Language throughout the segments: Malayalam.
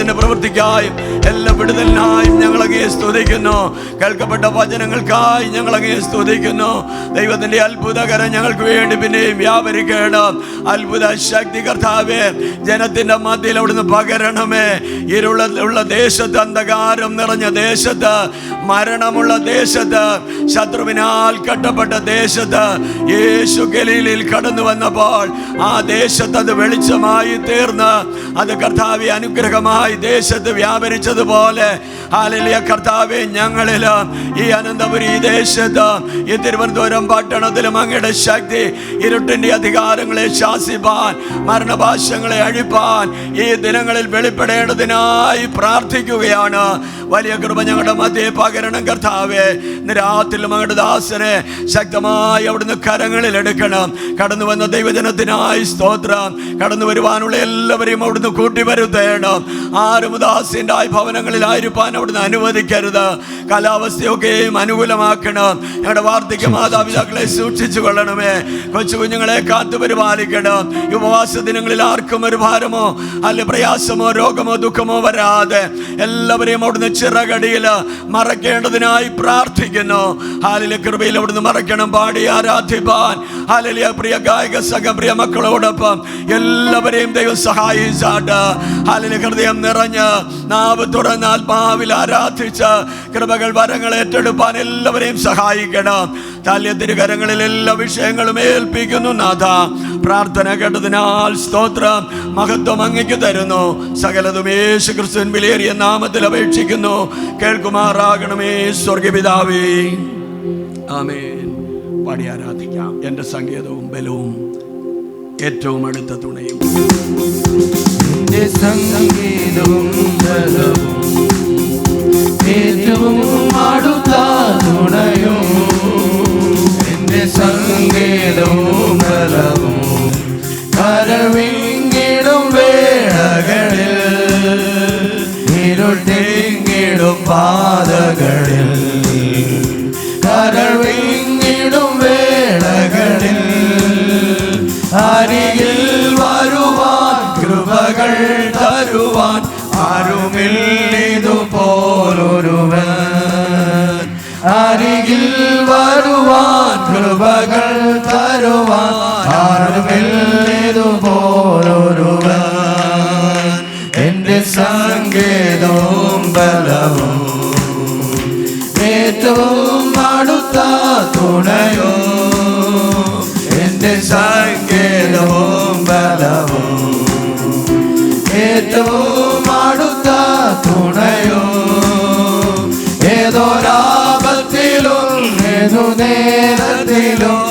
ദൈവത്തിന്റെ പ്രവൃത്തിക്കായും എല്ലാ വിടുതലിനായും ഞങ്ങളങ്ങേ സ്തുതിക്കുന്നു. കേൾക്കപ്പെട്ട വചനങ്ങൾക്കായി ഞങ്ങളങ്ങേ സ്തുതിക്കുന്നു. ദൈവത്തിന്റെ അത്ഭുതകരം ഞങ്ങൾക്ക് വേണ്ടി പിന്നെയും വ്യാപരിക്കണം. അത്ഭുത ശക്തി കർത്താവേ ജനത്തിന്റെ മധ്യയിൽ അവിടുന്ന് പകരണമേ. ഇരുളുള്ള ദേശത്ത്, അന്ധകാരം നിറഞ്ഞ ദേശത്ത്, മരണമുള്ള ദേശത്ത്, ശത്രുവിനാൽ കട്ടപ്പെട്ട ദേശത്ത് യേശു ഗലീലയിൽ കടന്നു വന്നപ്പോൾ ആ ദേശത്ത് അത് വെളിച്ചമായി തീർന്ന് അത് കർത്താവെ അനുഗ്രഹമായി ദേശത്ത് വ്യാപരിച്ചതുപോലെ ഹല്ലേലൂയ കർത്താവെ ഞങ്ങളിൽ ഈ അനന്തപുരി ഈ ദേശത്ത് ഈ തിരുവനന്തപുരം പട്ടണത്തിലും അങ്ങയുടെ ശക്തി ഇരുട്ടിന്റെ അധികാരങ്ങളെ ശാസിപ്പാൻ, മരണഭാഷങ്ങളെ അഴിപ്പാൻ ഈ ദിനങ്ങളിൽ വെളിപ്പെടേണ്ടതിനായി പ്രാർത്ഥിക്കുകയാണ്. വലിയ കൃപ ഞങ്ങളുടെ മധ്യേ പകരണം കർത്താവേ. ഇന്ന് രാത്രിയിലും അങ്ങയുടെ ദാസനെ ശക്തമായി അവിടുന്ന് കരങ്ങളിൽ എടുക്കണം. കടന്നു വന്ന ദൈവജനത്തിനായി സ്തോത്രം. കടന്നു വരുവാനുള്ള എല്ലാവരെയും അവിടുന്ന് കൂട്ടിവരുത്തേണം. ആരും ഉദാസീന്റെ ഭവനങ്ങളിലായിരിക്കാൻ അവിടുന്ന് അനുവദിക്കരുത്. കാലാവസ്ഥയൊക്കെയും അനുകൂലമാക്കണം. ഞങ്ങളുടെ വാർദ്ധക്യ മാതാപിതാക്കളെ സൂക്ഷിച്ചു കൊള്ളണമേ. കൊച്ചു കുഞ്ഞുങ്ങളെ കാത്തു പരിപാലിക്കണം. ഈ ഉപവാസ ദിനങ്ങളിൽ ആർക്കും ഒരു ഭാരമോ അല്ല പ്രയാസമോ രോഗമോ ദുഃഖമോ വരാതെ എല്ലാവരെയും അവിടുന്ന് ചിറകടിയിൽ മറക്കേണ്ടതിനായി പ്രാർത്ഥിക്കുന്നു. ഹല്ലേലൂയ കൃപയിൽ അവിടുന്ന് മറക്കണം. പാടി ആരാധിപ്പാൻ ഹല്ലേലൂയ പ്രിയ ഗായക സംഘം പ്രിയ മക്കളോടൊപ്പം എല്ലാവരെയും ദൈവം സഹായിച്ചാട്ട് ഹല്ലേലൂയ ഹൃദയം നിറഞ്ഞ് നാവ് തുറന്ന് ആത്മാവിൽ ആരാധിച്ച് കൃപകൾ വരങ്ങൾ ഏറ്റെടുപ്പാൻ എല്ലാവരെയും സഹായിക്കണം. താല്യത്തിരുകരങ്ങളിൽ എല്ലാ വിഷയങ്ങളും ഏൽപ്പിക്കുന്നു നാഥ. പ്രാർത്ഥന കേട്ടതിനാൽ സ്തോത്രം. മഹത്വം അങ്ങയ്ക്ക് തരുന്നു. സകലതും യേശു ക്രിസ്തുവിൻ വിലയേറിയ നാമത്തിൽ അപേക്ഷിക്കുന്നു. കേൾക്കുമാറാകണമേ സ്വർഗ്ഗപിതാവേ. ആമേൻ. പാടി ആരാധിക്കാം. എൻ്റെ സങ്കേതവും ബലവും ഏറ്റവും അടുത്ത തുണയും. എൻ്റെ സങ്കേതവും ബലവും ഏറ്റവും അടുത്ത തുണയും. എൻ്റെ സങ്കേതവും ബലവും കരവിങ്ങിടും വേളകളിൽ, ഇരുട്ടിങ്ങിടും പാതകളിൽ, കരവിങ്ങിടും വേളകളിൽ അരികിൽ വരുവാൻ കൃപകൾ തരുവാൻ ആരുമില്ലിതുപോലൊരുവൻ. അരികിൽ വരുവാൻ കൃപകൾ തരുവാൻ ആരുമില്ലിതുപോലൊരുവൻ. എൻ്റെ സങ്കേതവും ബലവും ഏറ്റവും അടുത്ത തുണയോ. എൻ്റെ സങ്കേതവും ബലവും ഏറ്റവും അടുത്ത തുണയോ. ഏതൊരാപത്തിലും ഏതു നേരത്തിലും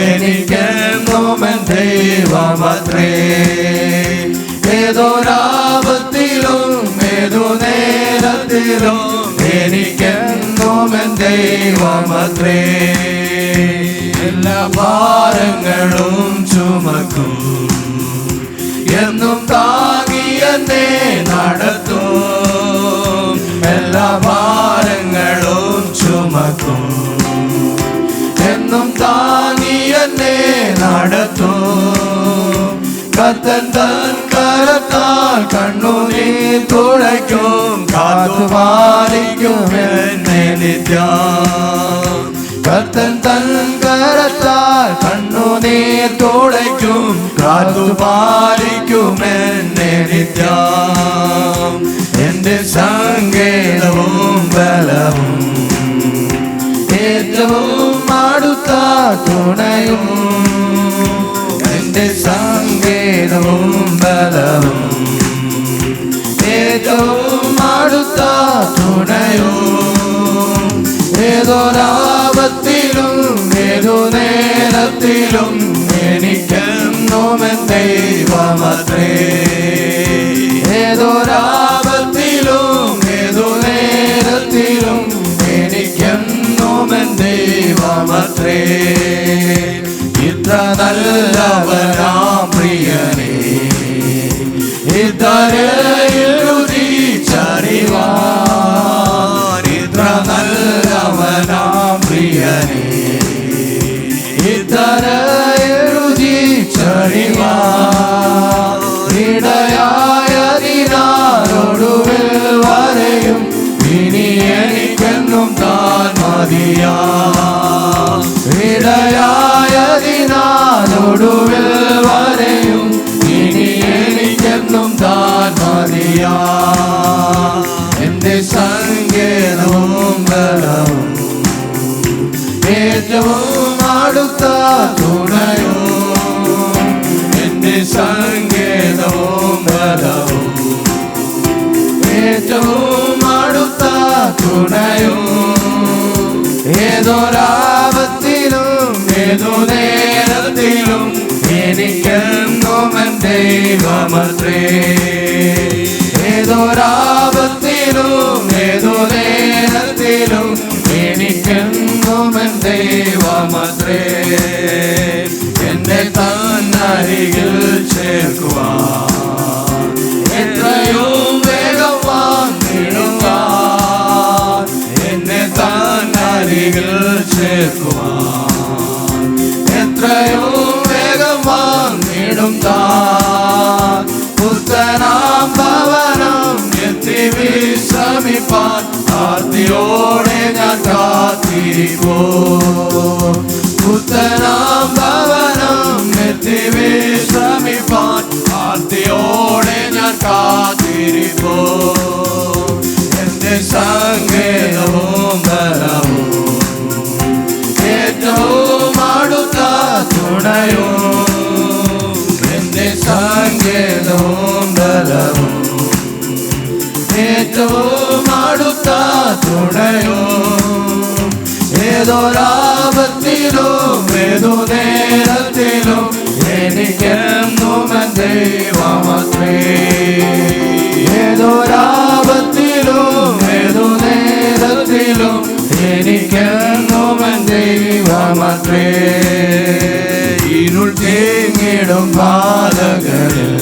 എനിക്കെന്നും എൻ ദൈവമത്രേ. ഏതൊരാപത്തിലും ഏതു നേരത്തിലും എനിക്കെന്നും എൻ ദൈവമത്രേ. എല്ലാ ഭാരങ്ങളും ചുമക്കും എന്നും താങ്ങി എന്നെ നടത്തും. എല്ലാ ഭാരങ്ങളും ചുമക്കും എന്നും താങ്ങി എന്നെ നടത്തും. കർത്തൻ തൻ കരത്താൽ കണ്ണുനീർ തുടയ്ക്കും. കാത്തുപാലിക്കും എന്നെ നിത്യം. കർത്തൻ തൻ കരത്താൽ കണ്ണുനീർ തുടയ്ക്കും. കാത്തുപാലിക്കും എന്നെ നിത്യം. എൻ്റെ സങ്കേതവും ബലവും ഏറ്റവും അടുത്ത തുണയും. എൻ്റെ സങ്കേതവും ബലവും ഏറ്റവും അടുത്ത തുണയും. ഏതൊരാപത്തിലും ഏതു നേരത്തിലും എനിക്കെന്നും എൻ ദൈവമത്രേ. ഏതൊരാപത്തിലും ഏതു നേരത്തിലും എനിക്കെന്നും എൻ ദൈവമത്രേ. ഇത്ര നല്ലവനാം പ്രിയനേ ഇതരയിൽ രുചിച്ചറിവാൻ. ഇത്ര നല്ലവനാം പ്രിയനേ ഇതരയിൽ രുചിച്ചറിവാൻ. ഇടയായതിനാലൊടുവേ മതിയാ. ഇടയായതിനാലൊടുവിൽ വരെയും ഇനി എനിക്കെന്നും താൻ മതിയാ. എന്റെ സങ്കേതവും ബലവും ഏറ്റവും അടുത്ത തുണയും. എന്റെ സങ്കേതവും ബലവും ഏറ്റവും അടുത്ത തുണയും. ഏതൊരാപത്തിലും ഏതു നേരത്തിലും എനിക്കെന്നും എൻ ദൈവമത്രേ. ഏതൊരാപത്തിലും ഏതു നേരത്തിലും എനിക്കെന്നും എൻ ദൈവമത്രേ. എന്നെ തന്നരികിൽ ചേർക്കുവാൻ എത്രയും വേഗം വന്നിടുവാൻ. എന്നെ തന്നരികിൽ ചേർക്കുവാൻ എത്രയും വേഗം വന്നിടും താൻ. പുത്തനാം ഭവനം എത്തി വിശ്രമിപ്പാൻ ആർത്തിയോടെ ഞാൻ കാത്തിരിപ്പോ. പുത്തനാം ഭവനം എത്തി വിശ്രമിപ്പാൻ ആർത്തിയോടെ ഞാൻ കാത്തിരിപ്പോ. എന്റെ സങ്കേതവും ബലവും ഏറ്റവും അടുത്ത തുണയും. എന്റെ സങ്കേതവും ബലവും ഏറ്റവും അടുത്ത തുണയും. ഏതൊരാപത്തിലും ഏതു നേരത്തിലും എനിക്കെന്നും എൻ ദൈവമത്രേ. ഏതൊരാപത്തിലും ഏതു നേരത്തിലും എനിക്കെന്നും എൻ ദൈവമത്രേ. ഇരുൾ തേങ്ങിടും പാതകളിൽ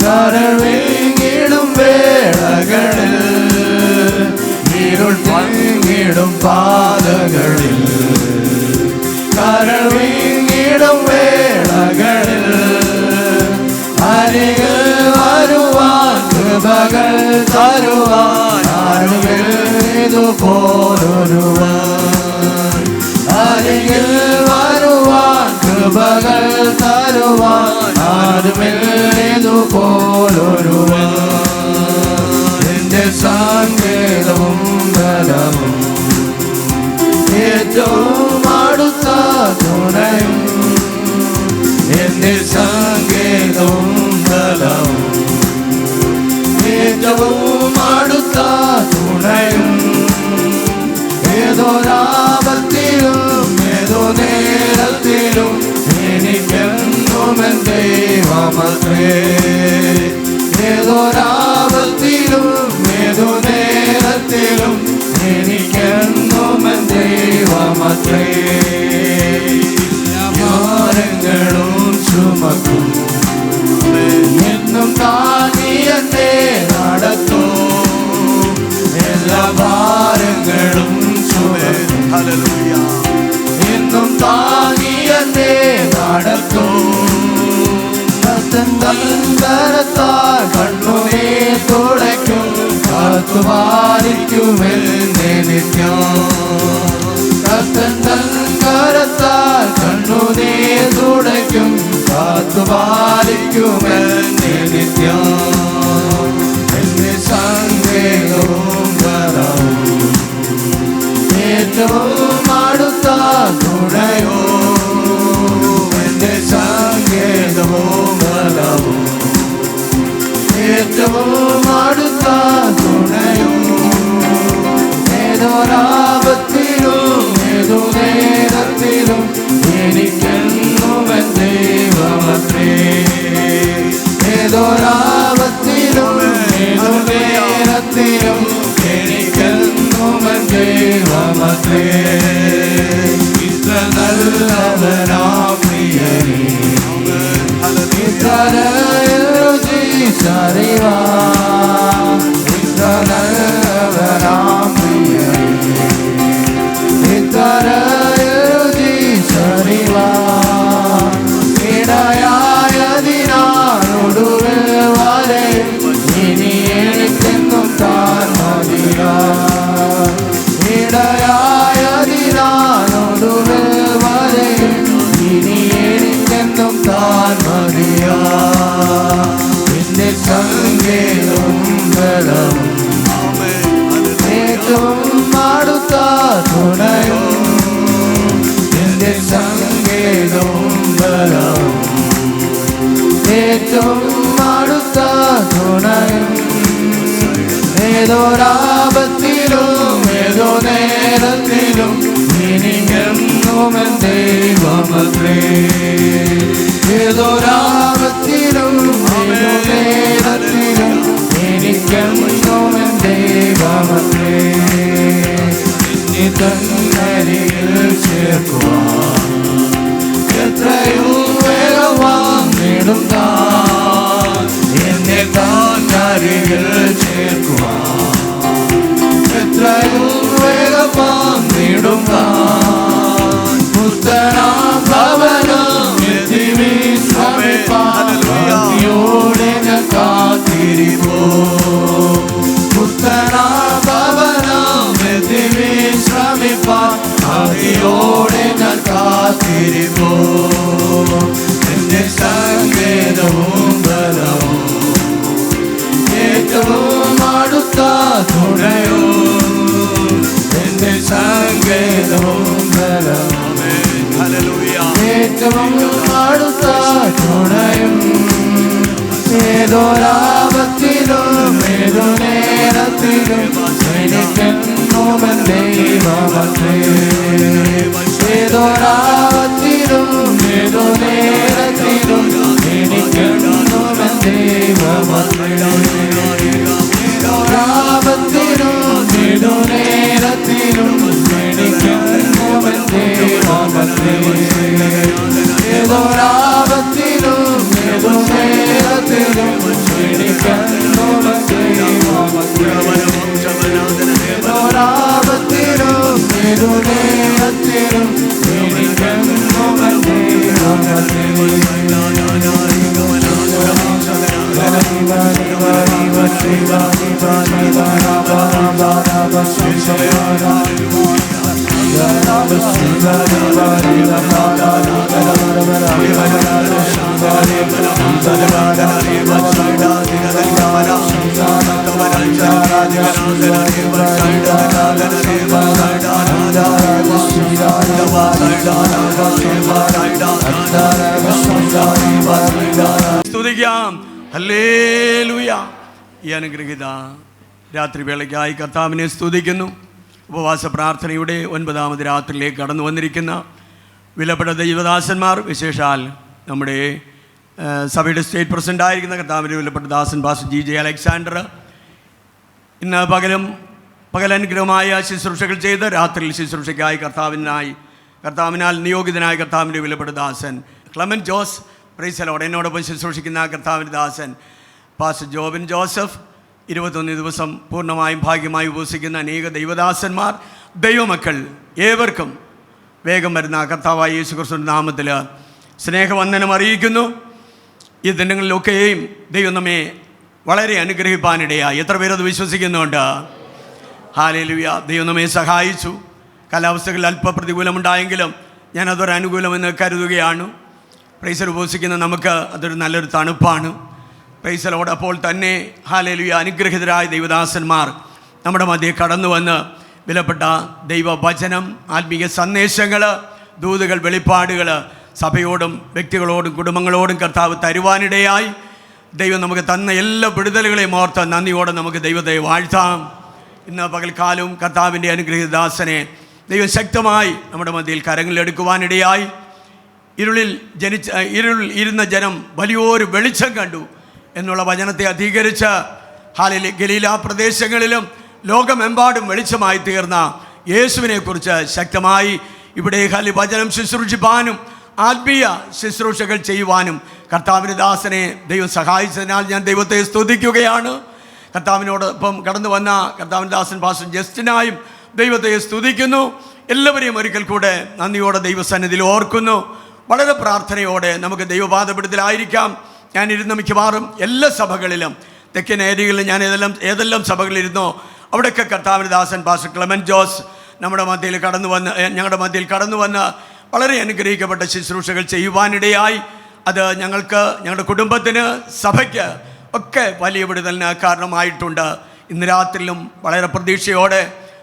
കരൾ വീങ്ങിടും വേളകളിൽ. ഇരുൾ തേങ്ങിടും പാതകളിൽ കരൾ വീങ്ങിടും വേളകളിൽ. അരികിൽ വരുവാൻ കൃപകൾ തരുവാൻ ആരുമിതുപോലൊരുവൻ. അരികിൽ വരുവാൻ കൃപകൾ തരുവാൻ ആരുമിതുപോലൊരുവൻ. എന്റെ സങ്കേതവും ബലവും ഏറ്റവും അടുത്ത തുണയും. എന്റെ സങ്കേതവും ബലവും ഏറ്റവും അടുത്ത തുണയും. ഏതൊരാപത്തിലും ഏതു നേരത്തിലും എനിക്കെന്നും എൻ ദൈവമത്രേ. ഏതൊരാപത്തിലും ഏതു നേരത്തിലും എനിക്കെന്നും എൻ ദൈവമത്രേ. ഭാരങ്ങളും ചുമക്കും എന്നും താങ്ങി എന്നെ നടത്തും. എല്ലാ ഭാരങ്ങളും ചുമക്കും എന്നും താങ്ങി എന്നെ നടത്തും. കരത്താൽ കണ്ണുനീർ തുടയ്ക്കും കാത്തുപാലിക്കുമെന്നെ നിത്യം. കരത്താൽ കണ്ണുനീർ തുടയ്ക്കും കാത്തുപാലിക്കുമെന്നെ നിത്യം. എന്റെ സങ്കേതവും ബലവും ഏറ്റവും അടുത്ത തുണയോ. എന്റെ സങ്കേതവും ബലവും ഏറ്റവും അടുത്ത തുണയോ. ഏതൊരാപത്തിലും ഏതു നേരത്തിലും എനിക്കെന്നും എൻ ദൈവമത്രേ. ഏതൊരാപത്തിലും ഏതു നേരത്തിലും എനിക്കെന്നും എൻ ദൈവമത്രേ. ഇത്ര നല്ലവനാ പ്രിയനേ, ഇത്ര രുചിച്ചറിവാ. ഇത്ര നല്ലവനാ പ്രിയനേ, ഇത്ര രുചിച്ചറിവാ. ഇടയായതിനാലൊടുവിൽ വരെ ഇനി എനിക്കെന്നും താൻ മതിയാ. ഇടയാ ഏറ്റവും അടുത്ത തുണയും ഏതൊരാപത്തിലും ഏതോ നേരത്തിലും എനിക്കെന്നും എൻ ദൈവമത്രേ. ഏതൊരാപത്തിലും ഏതോ നേരത്തിലും എനിക്കെന്നും എൻ ദൈവമത്രേ. ഇനി തന്നരികിൽ ചേർക്കുവാൻ എത്രയും വേഗമാണിടും താൻ. എന്നെ തന്നരികിൽ ചേർക്കുവാൻ എത്രയും വേഗമാണിടും താൻ. പുത്തനാം ഭവനം എത്തി വിശ്രമിപ്പാൻ ഭക്തിയോടെ ഞാൻ കാത്തിരിപ്പോ. പുത്തനാം ഭവനം എത്തി വിശ്രമിപ്പാൻ ഭക്തിയോടെ ഞാൻ കാത്തിരിപ്പോ. എന്റെ സങ്കേതവും ബലവും ഏറ്റവും അടുത്ത തുണയോ. എന്റെ സങ്കേതവും ബലവും ഏറ്റവും അടുത്ത തുണയും ഏതൊരാപത്തിലും ഏതോ നേരത്തിലും എനിക്കെന്നും എൻ ദൈവമത്രേ. ഏതൊരാപത്തിലും ഏതോ നേരത്തിലും എനിക്കെന്നും എൻ ദൈവമത്രേ. ഏതൊരാപത്തിലും ഏതോ നേരത്തിലും എനിക്കെന്നും എൻ ദൈവമത്രേ. ഏതൊരാപത്തിലും ഏതോ നേരത്തിലും എനിക്കെന്നും എൻ ദൈവമത്രേ. ഏതൊരാപത്തിലും ഏതോ നേരത്തിലും എനിക്കെന്നും എൻ ദൈവമത്രേ. സ്തുതിക്കാം. ഹല്ലേലൂയ. ഈ അനുഗ്രഹിത രാത്രിവേളയ്ക്കായി കർത്താവിനെ സ്തുതിക്കുന്നു. ഉപവാസ പ്രാർത്ഥനയുടെ 9ാമത് രാത്രിയിലേക്ക് കടന്നു വന്നിരിക്കുന്ന വിലപ്പെട്ട ദൈവദാസന്മാർ, വിശേഷാൽ നമ്മുടെ സഭയുടെ സ്റ്റേറ്റ് പ്രസിഡൻ്റായിരിക്കുന്ന കർത്താവിൻ്റെ വിലപ്പെട്ട ദാസൻ പാസ്റ്റർ GJ അലക്സാണ്ടർ ഇന്ന് പകലനുഗ്രഹമായ ശുശ്രൂഷകൾ ചെയ്ത് രാത്രിയിൽ ശുശ്രൂഷയ്ക്കായി കർത്താവിനാൽ നിയോഗിതനായ കർത്താവിൻ്റെ വിലപ്പെട്ട ദാസൻ ക്ലെമൻ ജോസ് പ്രൈസലോട് എന്നോടൊപ്പം ശുശ്രൂഷിക്കുന്ന കർത്താവിൻ്റെ ദാസൻ പാസ്റ്റർ ജോബിൻ ജോസഫ് 21 ദിവസം പൂർണ്ണമായും ഭാഗ്യമായി ഉപവസിക്കുന്ന അനേക ദൈവദാസന്മാർ, ദൈവമക്കൾ ഏവർക്കും വേഗം വരുന്ന കർത്താവായ യേശു ക്രിസ്തുവിൻ്റെ നാമത്തിൽ സ്നേഹവന്ദനം അറിയിക്കുന്നു. ഈ ദിനങ്ങളിലൊക്കെയും ദൈവം നമ്മെ വളരെ അനുഗ്രഹിപ്പാനിടയായി. എത്ര പേരത് വിശ്വസിക്കുന്നുണ്ട്? ഹല്ലേലൂയ. ദൈവം നമ്മെ സഹായിച്ചു. കാലാവസ്ഥകളിൽ അല്പ പ്രതികൂലമുണ്ടായെങ്കിലും ഞാനതൊരു അനുകൂലമെന്ന് കരുതുകയാണ്. പ്രൈസൽ ഉപവസിക്കുന്ന നമുക്ക് അതൊരു നല്ലൊരു തണുപ്പാണ്. പ്രൈസലോട് അപ്പോൾ തന്നെ ഹല്ലേലൂയ അനുഗ്രഹിതരായ ദൈവദാസന്മാർ നമ്മുടെ മധ്യേ കടന്നു വന്ന് വിലപ്പെട്ട ദൈവവചനം, ആത്മീയ സന്ദേശങ്ങൾ, ദൂതുകൾ, വെളിപ്പാടുകൾ സഭയോടും വ്യക്തികളോടും കുടുംബങ്ങളോടും കർത്താവ് തരുവാനിടയായി. ദൈവം നമുക്ക് തന്ന എല്ലാ വിടുതലുകളെയും ഓർത്ത് നന്ദിയോടെ നമുക്ക് ദൈവത്തെ വാഴ്ത്താം. ഇന്ന് പകൽക്കാലവും കർത്താവിൻ്റെ അനുഗ്രഹീത ദാസനെ ദൈവം ശക്തമായി നമ്മുടെ മധ്യയിൽ കരങ്ങളിലെടുക്കുവാനിടയായി. ഇരുളിൽ ഇരുന്ന ജനം വലിയൊരു വെളിച്ചം കണ്ടു എന്നുള്ള വചനത്തെ അധികരിച്ച് ഗലീല പ്രദേശങ്ങളിലും ലോകമെമ്പാടും വെളിച്ചമായി തീർന്ന യേശുവിനെക്കുറിച്ച് ശക്തമായി ഇവിടെ വചനം ശുശ്രൂഷിപ്പാനും ആത്മീയ ശുശ്രൂഷകൾ ചെയ്യുവാനും കർത്താവിൻ്റെ ദാസനെ ദൈവം സഹായിച്ചതിനാൽ ഞാൻ ദൈവത്തെ സ്തുതിക്കുകയാണ്. കർത്താവിനോടൊപ്പം കടന്നു വന്ന കർത്താവിൻ്റെ ദാസൻ പാസ്റ്റർ ജസ്റ്റിനായും ദൈവത്തെ സ്തുതിക്കുന്നു. എല്ലാവരെയും ഒരിക്കൽ കൂടെ നന്ദിയോടെ ദൈവസന്നിധിയിൽ ഓർക്കുന്നു. വളരെ പ്രാർത്ഥനയോടെ നമുക്ക് ദൈവപാദപീഠത്തിലായിരിക്കാം. ഞാനിരുന്ന മിക്കവാറും എല്ലാ സഭകളിലും തെക്കൻ ഏരിയകളിൽ ഞാൻ ഏതെല്ലാം സഭകളിലിരുന്നോ അവിടെയൊക്കെ കർത്താവിൻ്റെ ദാസൻ പാസ്റ്റർ ക്ലെമൻ ജോസ് ഞങ്ങളുടെ മധ്യയിൽ കടന്നു വന്ന് വളരെ അനുഗ്രഹിക്കപ്പെട്ട ശുശ്രൂഷകൾ ചെയ്യുവാനിടയായി. അത് ഞങ്ങൾക്ക്, ഞങ്ങളുടെ കുടുംബത്തിന്, സഭയ്ക്ക് ഒക്കെ വലിയ വിടുതലിന് കാരണമായിട്ടുണ്ട്. ഇന്ന് രാത്രിയിലും വളരെ പ്രതീക്ഷയോടെ,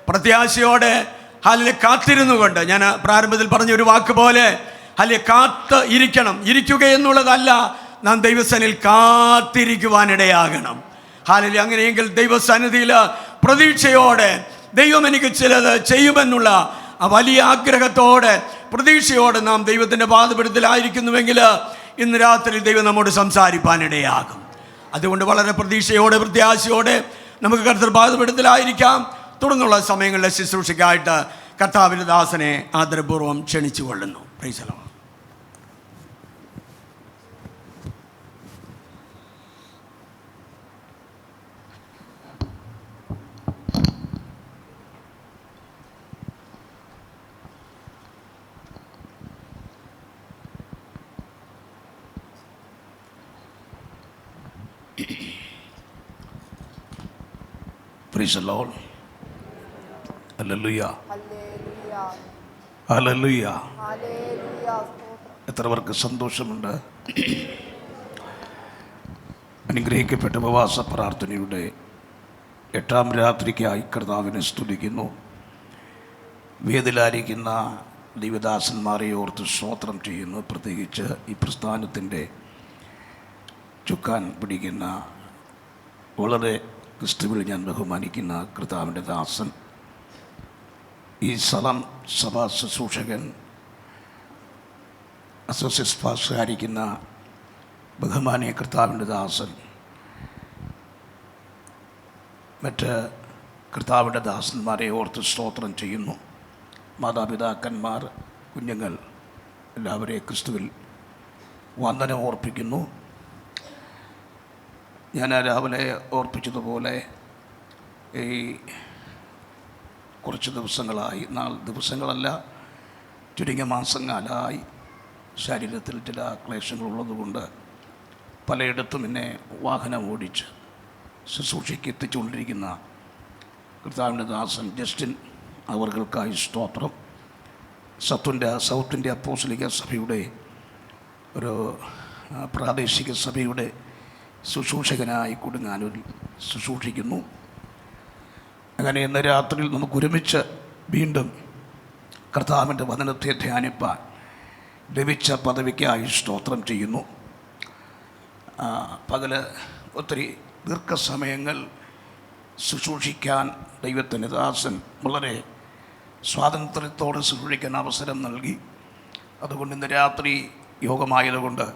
പ്രത്യാശയോടെ കാത്തിരുന്നുകൊണ്ട്, ഞാൻ പ്രാരംഭത്തിൽ പറഞ്ഞ ഒരു വാക്ക് പോലെ കാത്ത് ഇരിക്കണം. ഇരിക്കുക എന്നുള്ളതല്ല, നാം ദൈവസന്നിധിയിൽ കാത്തിരിക്കുവാനിടയാകണം. ഹല്ലേലൂയ. അങ്ങനെയെങ്കിൽ ദൈവസന്നിധിയിൽ പ്രതീക്ഷയോടെ ദൈവം എനിക്ക് ചിലത് ചെയ്യുമെന്നുള്ള ആ വലിയ ആഗ്രഹത്തോടെ പ്രതീക്ഷയോടെ നാം ദൈവത്തിൻ്റെ പാദപീഠത്തിലായിരിക്കുന്നുവെങ്കിൽ ഇന്ന് രാത്രി ദൈവം നമ്മോട് സംസാരിപ്പാനിടയാകും. അതുകൊണ്ട് വളരെ പ്രതീക്ഷയോടെ പ്രത്യാശയോടെ നമുക്ക് കർത്തൃ പാദപീഠത്തിലായിരിക്കാം. തുടർന്നുള്ള സമയങ്ങളിലെ ശുശ്രൂഷയ്ക്കായിട്ട് കർത്താവിൻ്റെ ദാസനെ ആദരപൂർവ്വം ക്ഷണിച്ചു കൊള്ളുന്നു. Price the Lord. Praise the Lord. Hallelujah. Hallelujah. എത്ര പേർക്ക് സന്തോഷമുണ്ട്? അനുഗ്രഹിക്കപ്പെട്ട ഉപവാസ പ്രാർത്ഥനയുടെ 8ാം രാത്രിക്കായി കർത്താവിനെ സ്തുതിക്കുന്നു. വേദിയിലായിരിക്കുന്ന ദൈവദാസന്മാരെ ഓർത്ത് സ്തോത്രം ചെയ്യുന്നു. പ്രത്യേകിച്ച് ഈ പ്രസ്ഥാനത്തിൻ്റെ ചുക്കാൻ പിടിക്കുന്ന വളരെ ക്രിസ്തുവിൽ ഞാൻ ബഹുമാനിക്കുന്ന കർത്താവിൻ്റെ ദാസൻ, ഈ സ്ഥലം സഭാ ശുശ്രൂഷകൻ, അസോസിയേറ്റ് പാസ്റ്ററായിരിക്കുന്ന ബഹുമാനിയ കർത്താവിൻ്റെ ദാസൻ, മറ്റ് കർത്താവിൻ്റെ ദാസന്മാരെ ഓർത്ത് സ്തോത്രം ചെയ്യുന്നു. മാതാപിതാക്കന്മാർ, കുഞ്ഞുങ്ങൾ എല്ലാവരെയും ക്രിസ്തുവിൽ വന്ദനം ഓർപ്പിക്കുന്നു. ഞാൻ രാവിലെ ഓർപ്പിച്ചതുപോലെ ഈ കുറച്ച് ദിവസങ്ങളായി, ദിവസങ്ങളല്ല ചുരുങ്ങിയ മാസങ്ങളായി ശരീരത്തിൽ ചില ക്ലേശങ്ങളുള്ളതുകൊണ്ട് പലയിടത്തും എന്നെ വാഹനം ഓടിച്ച് ശുശ്രൂഷയ്ക്ക് എത്തിച്ചുകൊണ്ടിരിക്കുന്ന കർത്താവിൻ്റെ ദാസൻ ജസ്റ്റിൻ അവർകൾക്കായി സ്തോത്രം. സൗത്ത് ഇന്ത്യ അപ്പോസ്തലിക സഭയുടെ ഒരു പ്രാദേശിക സഭയുടെ ശുശ്രൂഷകനായി കൊടുങ്ങാനൂരിൽ ശുശ്രൂഷിക്കുന്നു. അങ്ങനെ ഇന്ന് രാത്രിയിൽ നമുക്ക് ഒരുമിച്ച് വീണ്ടും കർത്താവിൻ്റെ വചനത്തെ ധ്യാനിപ്പാൻ ലഭിച്ച പദവിക്കായി സ്തോത്രം ചെയ്യുന്നു. പകല് ഒത്തിരി ദീർഘസമയങ്ങൾ ശുശ്രൂഷിക്കാൻ ദൈവത്തിൻ്റെ ദാസൻ വളരെ സ്വാതന്ത്ര്യത്തോടെ ശുശ്രൂഷിക്കാൻ അവസരം നൽകി. അതുകൊണ്ട് ഇന്ന് രാത്രി യോഗമായതുകൊണ്ട്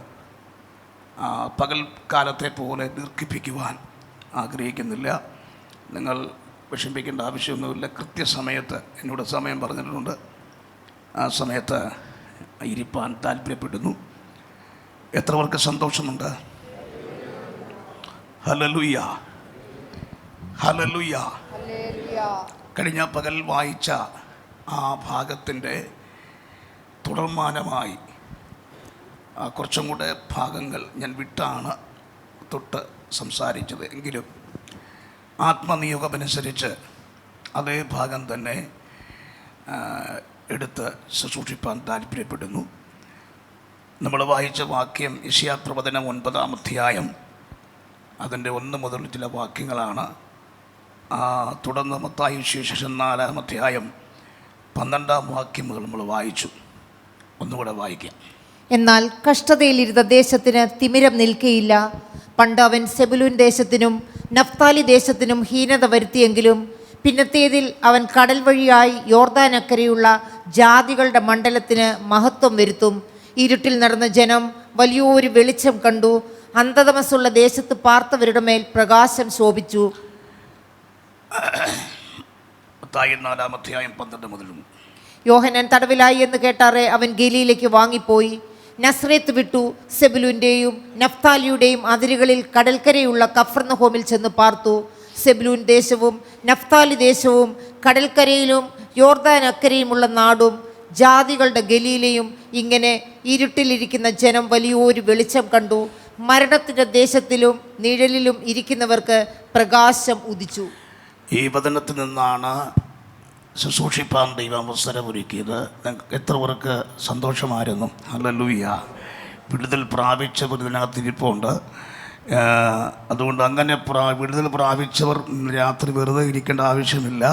പകൽക്കാലത്തെ പോലെ ദീർഘിപ്പിക്കുവാൻ ആഗ്രഹിക്കുന്നില്ല. നിങ്ങൾ വിഷമിക്കേണ്ട ആവശ്യമൊന്നുമില്ല. കൃത്യസമയത്ത് എന്നോട് സമയം പറഞ്ഞിട്ടുണ്ട്. ആ സമയത്ത് ഇരിപ്പാൻ താല്പര്യപ്പെടുന്നു. എത്ര പേർക്ക് സന്തോഷമുണ്ട്? Hallelujah, hallelujah. കഴിഞ്ഞ പകൽ വായിച്ച ആ ഭാഗത്തിൻ്റെ തുടർമാനമായി കുറച്ചും കൂടെ ഭാഗങ്ങൾ ഞാൻ വിട്ടാണ് തൊട്ട് സംസാരിച്ചത്. എങ്കിലും ആത്മനിയോഗമനുസരിച്ച് അതേ ഭാഗം തന്നെ എടുത്ത് ശുശ്രൂഷിപ്പാൻ താല്പര്യപ്പെടുന്നു. നമ്മൾ വായിച്ച വാക്യം യെശയ്യാപ്രവചനം 9-ാം അധ്യായം അതിൻ്റെ 1 മുതൽ ചില വാക്യങ്ങളാണ്. തുടർന്ന് മത്തായി സുവിശേഷം 4-ാം അധ്യായം 12-ാം വാക്യം മുതൽ നമ്മൾ വായിച്ചു. ഒന്നുകൂടെ വായിക്കാം. എന്നാൽ കഷ്ടതയിലിരുന്ന ദേശത്തിന് തിമിരം നിൽക്കുകയില്ല. പണ്ട് അവൻ സെബുലൂൻ ദേശത്തിനും നഫ്താലി ദേശത്തിനും ഹീനത വരുത്തിയെങ്കിലും പിന്നത്തേതിൽ അവൻ കടൽ വഴിയായി യോർദാൻ അക്കരെയുള്ള ജാതികളുടെ മണ്ഡലത്തിന് മഹത്വം വരുത്തും. ഇരുട്ടിൽ നടന്ന ജനം വലിയൊരു വെളിച്ചം കണ്ടു. അന്ധതമസ്സുള്ള ദേശത്ത് പാർത്തവരുടെ മേൽ പ്രകാശം ശോഭിച്ചു. 4-ാം അധ്യായം 12 മുതലും. യോഹന്നാൻ തടവിലായി എന്ന് കേട്ടാറെ അവൻ ഗലീലയ്ക്ക് വാങ്ങിപ്പോയി. നസ്രേത്ത് വിട്ടു സെബുലൂൻ്റെയും നഫ്താലിയുടെയും അതിരുകളിൽ കടൽക്കരയുള്ള കഫർന്നഹോമിൽ ചെന്ന് പാർത്തു. സെബുലൂൻ ദേശവും നഫ്താലി ദേശവും കടൽക്കരയിലും യോർദാൻ അക്കരയുമുള്ള നാടും ജാതികളുടെ ഗലീലയും ഇങ്ങനെ ഇരുട്ടിലിരിക്കുന്ന ജനം വലിയൊരു വെളിച്ചം കണ്ടു. മരണത്തിൻ്റെ ദേശത്തിലും നിഴലിലും ഇരിക്കുന്നവർക്ക് പ്രകാശം ഉദിച്ചു. ഈ വചനത്തിൽ നിന്നാണ് ശുശ്രൂഷിപ്പാൻ ദൈവം അവസരമൊരുക്കിയത്. എത്ര പേർക്ക് സന്തോഷമായിരുന്നു? ഹല്ലേലൂയ. വിടുതൽ പ്രാപിച്ചവർ ഇതിനകത്തിരിപ്പുണ്ട്. അതുകൊണ്ട് അങ്ങനെ വിടുതൽ പ്രാപിച്ചവർ രാത്രി വെറുതെ ഇരിക്കേണ്ട ആവശ്യമില്ല.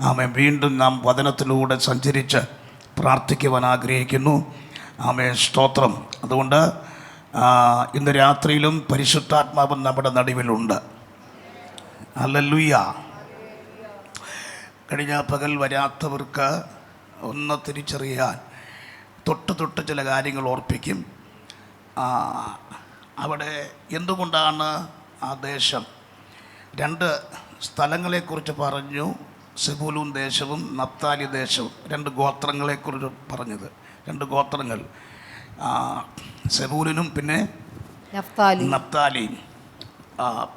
ആമേൻ. വീണ്ടും നാം വചനത്തിലൂടെ സഞ്ചരിച്ച് പ്രാർത്ഥിക്കുവാൻ ആഗ്രഹിക്കുന്നു. ആമേൻ. സ്തോത്രം. അതുകൊണ്ട് ഇന്ന് രാത്രിയിലും പരിശുദ്ധാത്മാവ് നമ്മുടെ നടുവിലുണ്ട്. ഹല്ലേലൂയ. കഴിഞ്ഞ പകൽ വരാത്തവർക്ക് ഒന്ന് തിരിച്ചറിയാൻ തൊട്ട് ചില കാര്യങ്ങൾ ഓർപ്പിക്കും. അവിടെ എന്തുകൊണ്ടാണ് ആ ദേശം, 2 സ്ഥലങ്ങളെക്കുറിച്ച് പറഞ്ഞു. സെബൂലൂൻ ദേശവും നഫ്താലി ദേശവും, 2 ഗോത്രങ്ങളെക്കുറിച്ച് പറഞ്ഞത്. 2 ഗോത്രങ്ങൾ, സെബൂലിനും പിന്നെ നഫ്താലിയും.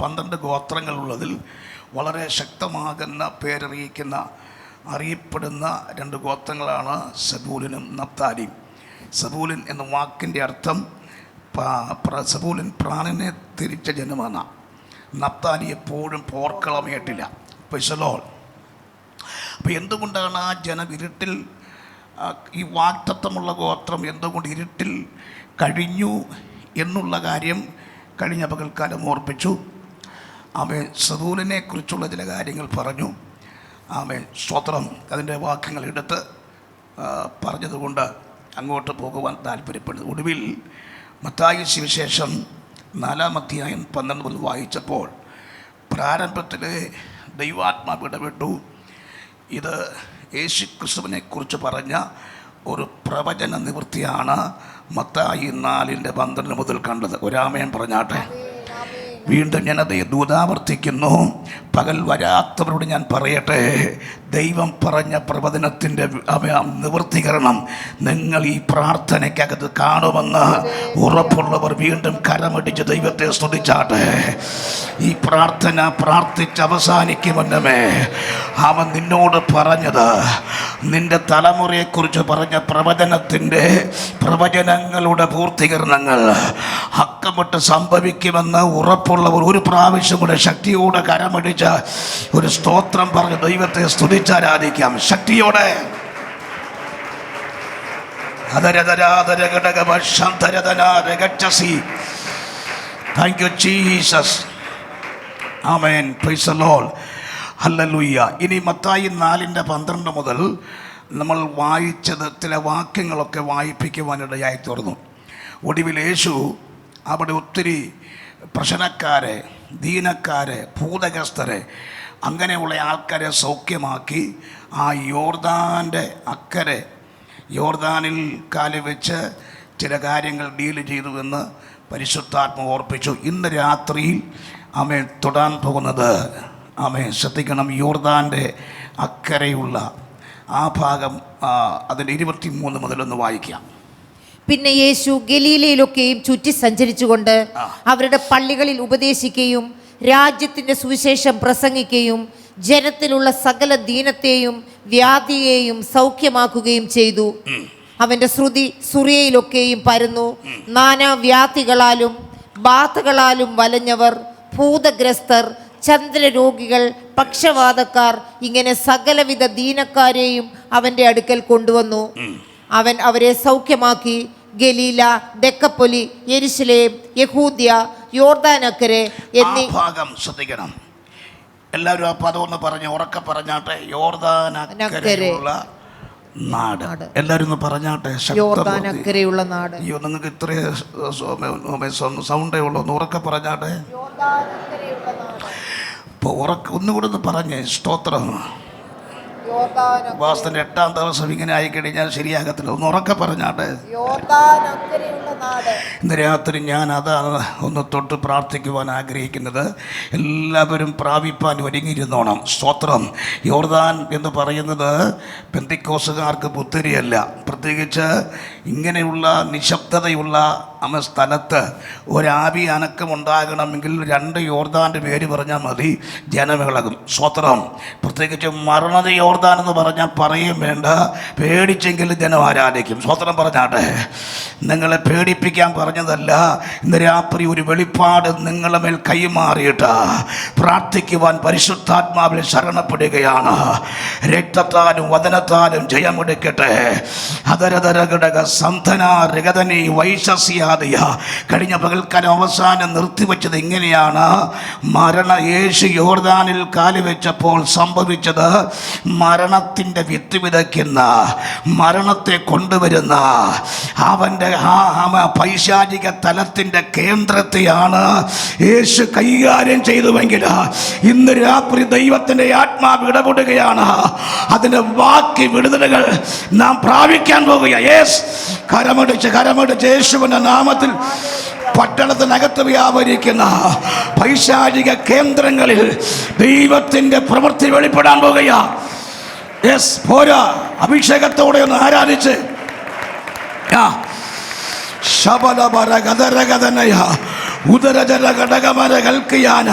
12 ഗോത്രങ്ങളുള്ളതിൽ വളരെ ശക്തമാകുന്ന അറിയപ്പെടുന്ന 2 ഗോത്രങ്ങളാണ് സെബൂലിനും നഫ്താലിയും. സെബൂലിൻ എന്ന വാക്കിൻ്റെ അർത്ഥം സെബൂലിൻ പ്രാണനെ തിരിച്ച ജനമാണ്. നഫ്താലി എപ്പോഴും പോർക്കളമേട്ടില്ല. പിശലോൾ. അപ്പോൾ എന്തുകൊണ്ടാണ് ആ ജനം ഇരുട്ടിൽ, ഈ വാഗ്ദത്തമുള്ള ഗോത്രം എന്തുകൊണ്ട് ഇരുട്ടിൽ കഴിഞ്ഞു എന്നുള്ള കാര്യം കഴിഞ്ഞ പകൽക്കാലം ഓർപ്പിച്ചു. സെബൂലിനെ കുറിച്ചുള്ള ചില കാര്യങ്ങൾ പറഞ്ഞു. സ്തോത്രം. അതിൻ്റെ വാക്യങ്ങൾ എടുത്ത് പറഞ്ഞതുകൊണ്ട് അങ്ങോട്ട് പോകുവാൻ താല്പര്യപ്പെടുന്നു. ഒടുവിൽ മത്തായി സുവിശേഷം 4-ാം അധ്യായം 12 വായിച്ചപ്പോൾ പ്രാരംഭത്തിൽ ദൈവാത്മാവ് ഇടപെട്ടു. ഇത് യേശുക്രിസ്തുവിനെ കുറിച്ച് പറഞ്ഞ ഒരു പ്രവചന നിവൃത്തിയാണ് മത്തായി 4:12 മുതൽ കണ്ടത്. ഒരാമയം പറഞ്ഞാട്ടെ. വീണ്ടും ഞാനത് ദൂതാവർത്തിക്കുന്നു. പകൽ വരാത്തവരോട് ഞാൻ പറയട്ടെ, ദൈവം പറഞ്ഞ പ്രവചനത്തിൻ്റെ നിവൃത്തീകരണം നിങ്ങൾ ഈ പ്രാർത്ഥനയ്ക്കകത്ത് കാണുമെന്ന് ഉറപ്പുള്ളവർ വീണ്ടും കരമടിച്ച് ദൈവത്തെ സ്തുതിച്ചാട്ടെ. ഈ പ്രാർത്ഥന പ്രാർത്ഥിച്ച് അവസാനിക്കുമെന്നമേ അവൻ നിന്നോട് പറഞ്ഞത്, നിന്റെ തലമുറയെക്കുറിച്ച് പറഞ്ഞ പ്രവചനങ്ങളുടെ പൂർത്തീകരണങ്ങൾ അക്കമിട്ട് സംഭവിക്കുമെന്ന് ഉറപ്പുള്ളവർ ഒരു പ്രാവശ്യം കൂടെ ശക്തിയോടെ കരമടിച്ച ഒരു സ്തോത്രം പറഞ്ഞ് ദൈവത്തെ സ്തുതിച്ചാരാധിക്കാം ശക്തിയോടെ. Thank you Jesus. Amen. Praise the Lord. Hallelujah. ഇനി മത്തായി 4:12 മുതൽ നമ്മൾ വായിച്ചത് ചില വാക്യങ്ങളൊക്കെ വായിപ്പിക്കുവാനിടയായി തീർന്നു. ഒടുവിൽ യേശു അവിടെ ഒത്തിരി പ്രശ്നക്കാരെ, ദീനക്കാരെ, ഭൂതഗ്രസ്തരെ, അങ്ങനെയുള്ള ആൾക്കാരെ സൗഖ്യമാക്കി ആ യോർദാൻ്റെ അക്കരെ, യോർദാനിൽ കാല് വെച്ച് ചില കാര്യങ്ങൾ ഡീൽ ചെയ്തുവെന്ന് പരിശുദ്ധാത്മ ഓർപ്പിച്ചു. ഇന്ന് രാത്രിയിൽ ആമേൻ തൊടാൻ പോകുന്നത്, ആമേൻ ശ്രദ്ധിക്കണം, യോർദാൻ്റെ അക്കരെയുള്ള ആ ഭാഗം. അതിൻ്റെ 23 മുതലൊന്ന് വായിക്കാം. പിന്നെ യേശു ഗലീലയിലൊക്കെയും ചുറ്റി സഞ്ചരിച്ചുകൊണ്ട് അവരുടെ പള്ളികളിൽ ഉപദേശിക്കുകയും രാജ്യത്തിൻ്റെ സുവിശേഷം പ്രസംഗിക്കുകയും ജനത്തിലുള്ള സകല ദീനത്തെയും വ്യാധിയെയും സൗഖ്യമാക്കുകയും ചെയ്തു. അവൻ്റെ ശ്രുതി സുറിയയിലൊക്കെയും പരന്നു. നാനാവ്യാധികളാലും ബാധകളാലും വലഞ്ഞവർ, ഭൂതഗ്രസ്തർ, ചന്ദ്രരോഗികൾ, പക്ഷവാതക്കാർ, ഇങ്ങനെ സകലവിധ ദീനക്കാരെയും അവൻ്റെ അടുക്കൽ കൊണ്ടുവന്നു. അവൻ അവരെ സൗഖ്യമാക്കി ഗലീല, ദെക്കപ്പൊലി, യെരുശലേം, യഹൂദ്യ, യോർദാനക്കരെ എന്നീ ഭാഗം ശ്രദ്ധിക്കണം. എല്ലാവരും ആ പദം ഒന്ന് പറഞ്ഞ് ഉറക്കെ പറഞ്ഞാട്ടെ. യോർദാനക്കരെയുള്ള നാട്. എല്ലാവരും ഒന്ന് പറഞ്ഞാട്ടെ. യോർദാനക്കരെയുള്ള നാട്. അയ്യോ, നിങ്ങൾക്ക് ഇത്രയും സൗണ്ടേ ഉള്ളൂ. ഒന്ന് ഉറക്കെ പറഞ്ഞാട്ടെ. ഇപ്പോൾ ഒന്നുകൂടെ ഒന്ന് പറഞ്ഞേ. സ്തോത്രം. വാസ്തവന്റെ 8-ാം ദിവസം ഇങ്ങനെ ആയിക്കഴിഞ്ഞാൽ ശരിയാകത്തില്ല. ഒന്ന് ഉറക്കെ പറഞ്ഞാട്ടെ. ഇന്ന് രാത്രി ഞാൻ അതാണ് ഒന്ന് തൊട്ട് പ്രാർത്ഥിക്കുവാൻ ആഗ്രഹിക്കുന്നത്. എല്ലാവരും പ്രാപിപ്പാൻ ഒരുങ്ങിയിരുന്നോണം. സ്തോത്രം. യോർദാൻ എന്ന് പറയുന്നത് പെന്തിക്കോസുകാർക്ക് പുത്തരിയല്ല. പ്രത്യേകിച്ച് ഇങ്ങനെയുള്ള നിശബ്ദതയുള്ള സ്ഥലത്ത് ഒരാവി അനക്കം ഉണ്ടാകണമെങ്കിൽ 2 യോർദാൻ്റെ പേര് പറഞ്ഞാൽ മതി, ജനമിളകും. സ്തോത്രം. പ്രത്യേകിച്ച് മരണത യോർദാൻ എന്ന് പറഞ്ഞാൽ പറയും വേണ്ട, പേടിച്ചെങ്കിലും ജനം ആരാധിക്കും. സ്തോത്രം പറഞ്ഞാട്ടെ. നിങ്ങളെ പേടിപ്പിക്കാൻ പറഞ്ഞതല്ല. ഇന്ന് രാത്രി ഒരു വെളിപ്പാട് നിങ്ങളുടെ മേൽ കൈമാറിയിട്ട് പ്രാർത്ഥിക്കുവാൻ പരിശുദ്ധാത്മാവിൽ ശരണപ്പെടുകയാണ്. രക്തത്താലും വചനത്താലും ജയമെടുക്കട്ടെ. അതരതര ഘടക സന്ധന രഗതനി വൈശസ്യാദിയ. കഴിഞ്ഞ പകൽക്കാലം അവസാനം നിർത്തിവെച്ചത് ഇങ്ങനെയാണ്. യേശു യോർദാനിൽ കാലുവെച്ചപ്പോൾ സംഭവിച്ചത്, മരണത്തിൻ്റെ വിത്ത് വിതയ്ക്കുന്ന, മരണത്തെ കൊണ്ടുവരുന്ന അവൻ്റെ പൈശാചിക തലത്തിൻ്റെ കേന്ദ്രത്തെയാണ് യേശു കൈകാര്യം ചെയ്തുവെങ്കിൽ ഇന്ന് രാത്രി ദൈവത്തിൻ്റെ ആത്മാവ് ഇടപെടുകയാണ്. അതിൻ്റെ ബാക്കി വിടുതലുകൾ നാം പ്രാപിക്കാൻ പോകുക. യേസ്, കരമടിച്ച് യേശുവിൻ്റെ നാമത്തിൽ പട്ടണത്തിനകത്ത് വ്യാപരിക്കുന്ന പൈശാചിക കേന്ദ്രങ്ങളിൽ ദൈവത്തിൻ്റെ പ്രവൃത്തി വെളിപ്പെടാൻ പോകുക. യെസ്, പോരാ, അഭിഷേകത്തോടെ ഒന്ന് ആരാധിച്ച് ശബലബരഗദരഗദനയ ഉദരജല ഘടകമരകൽക്കിയാന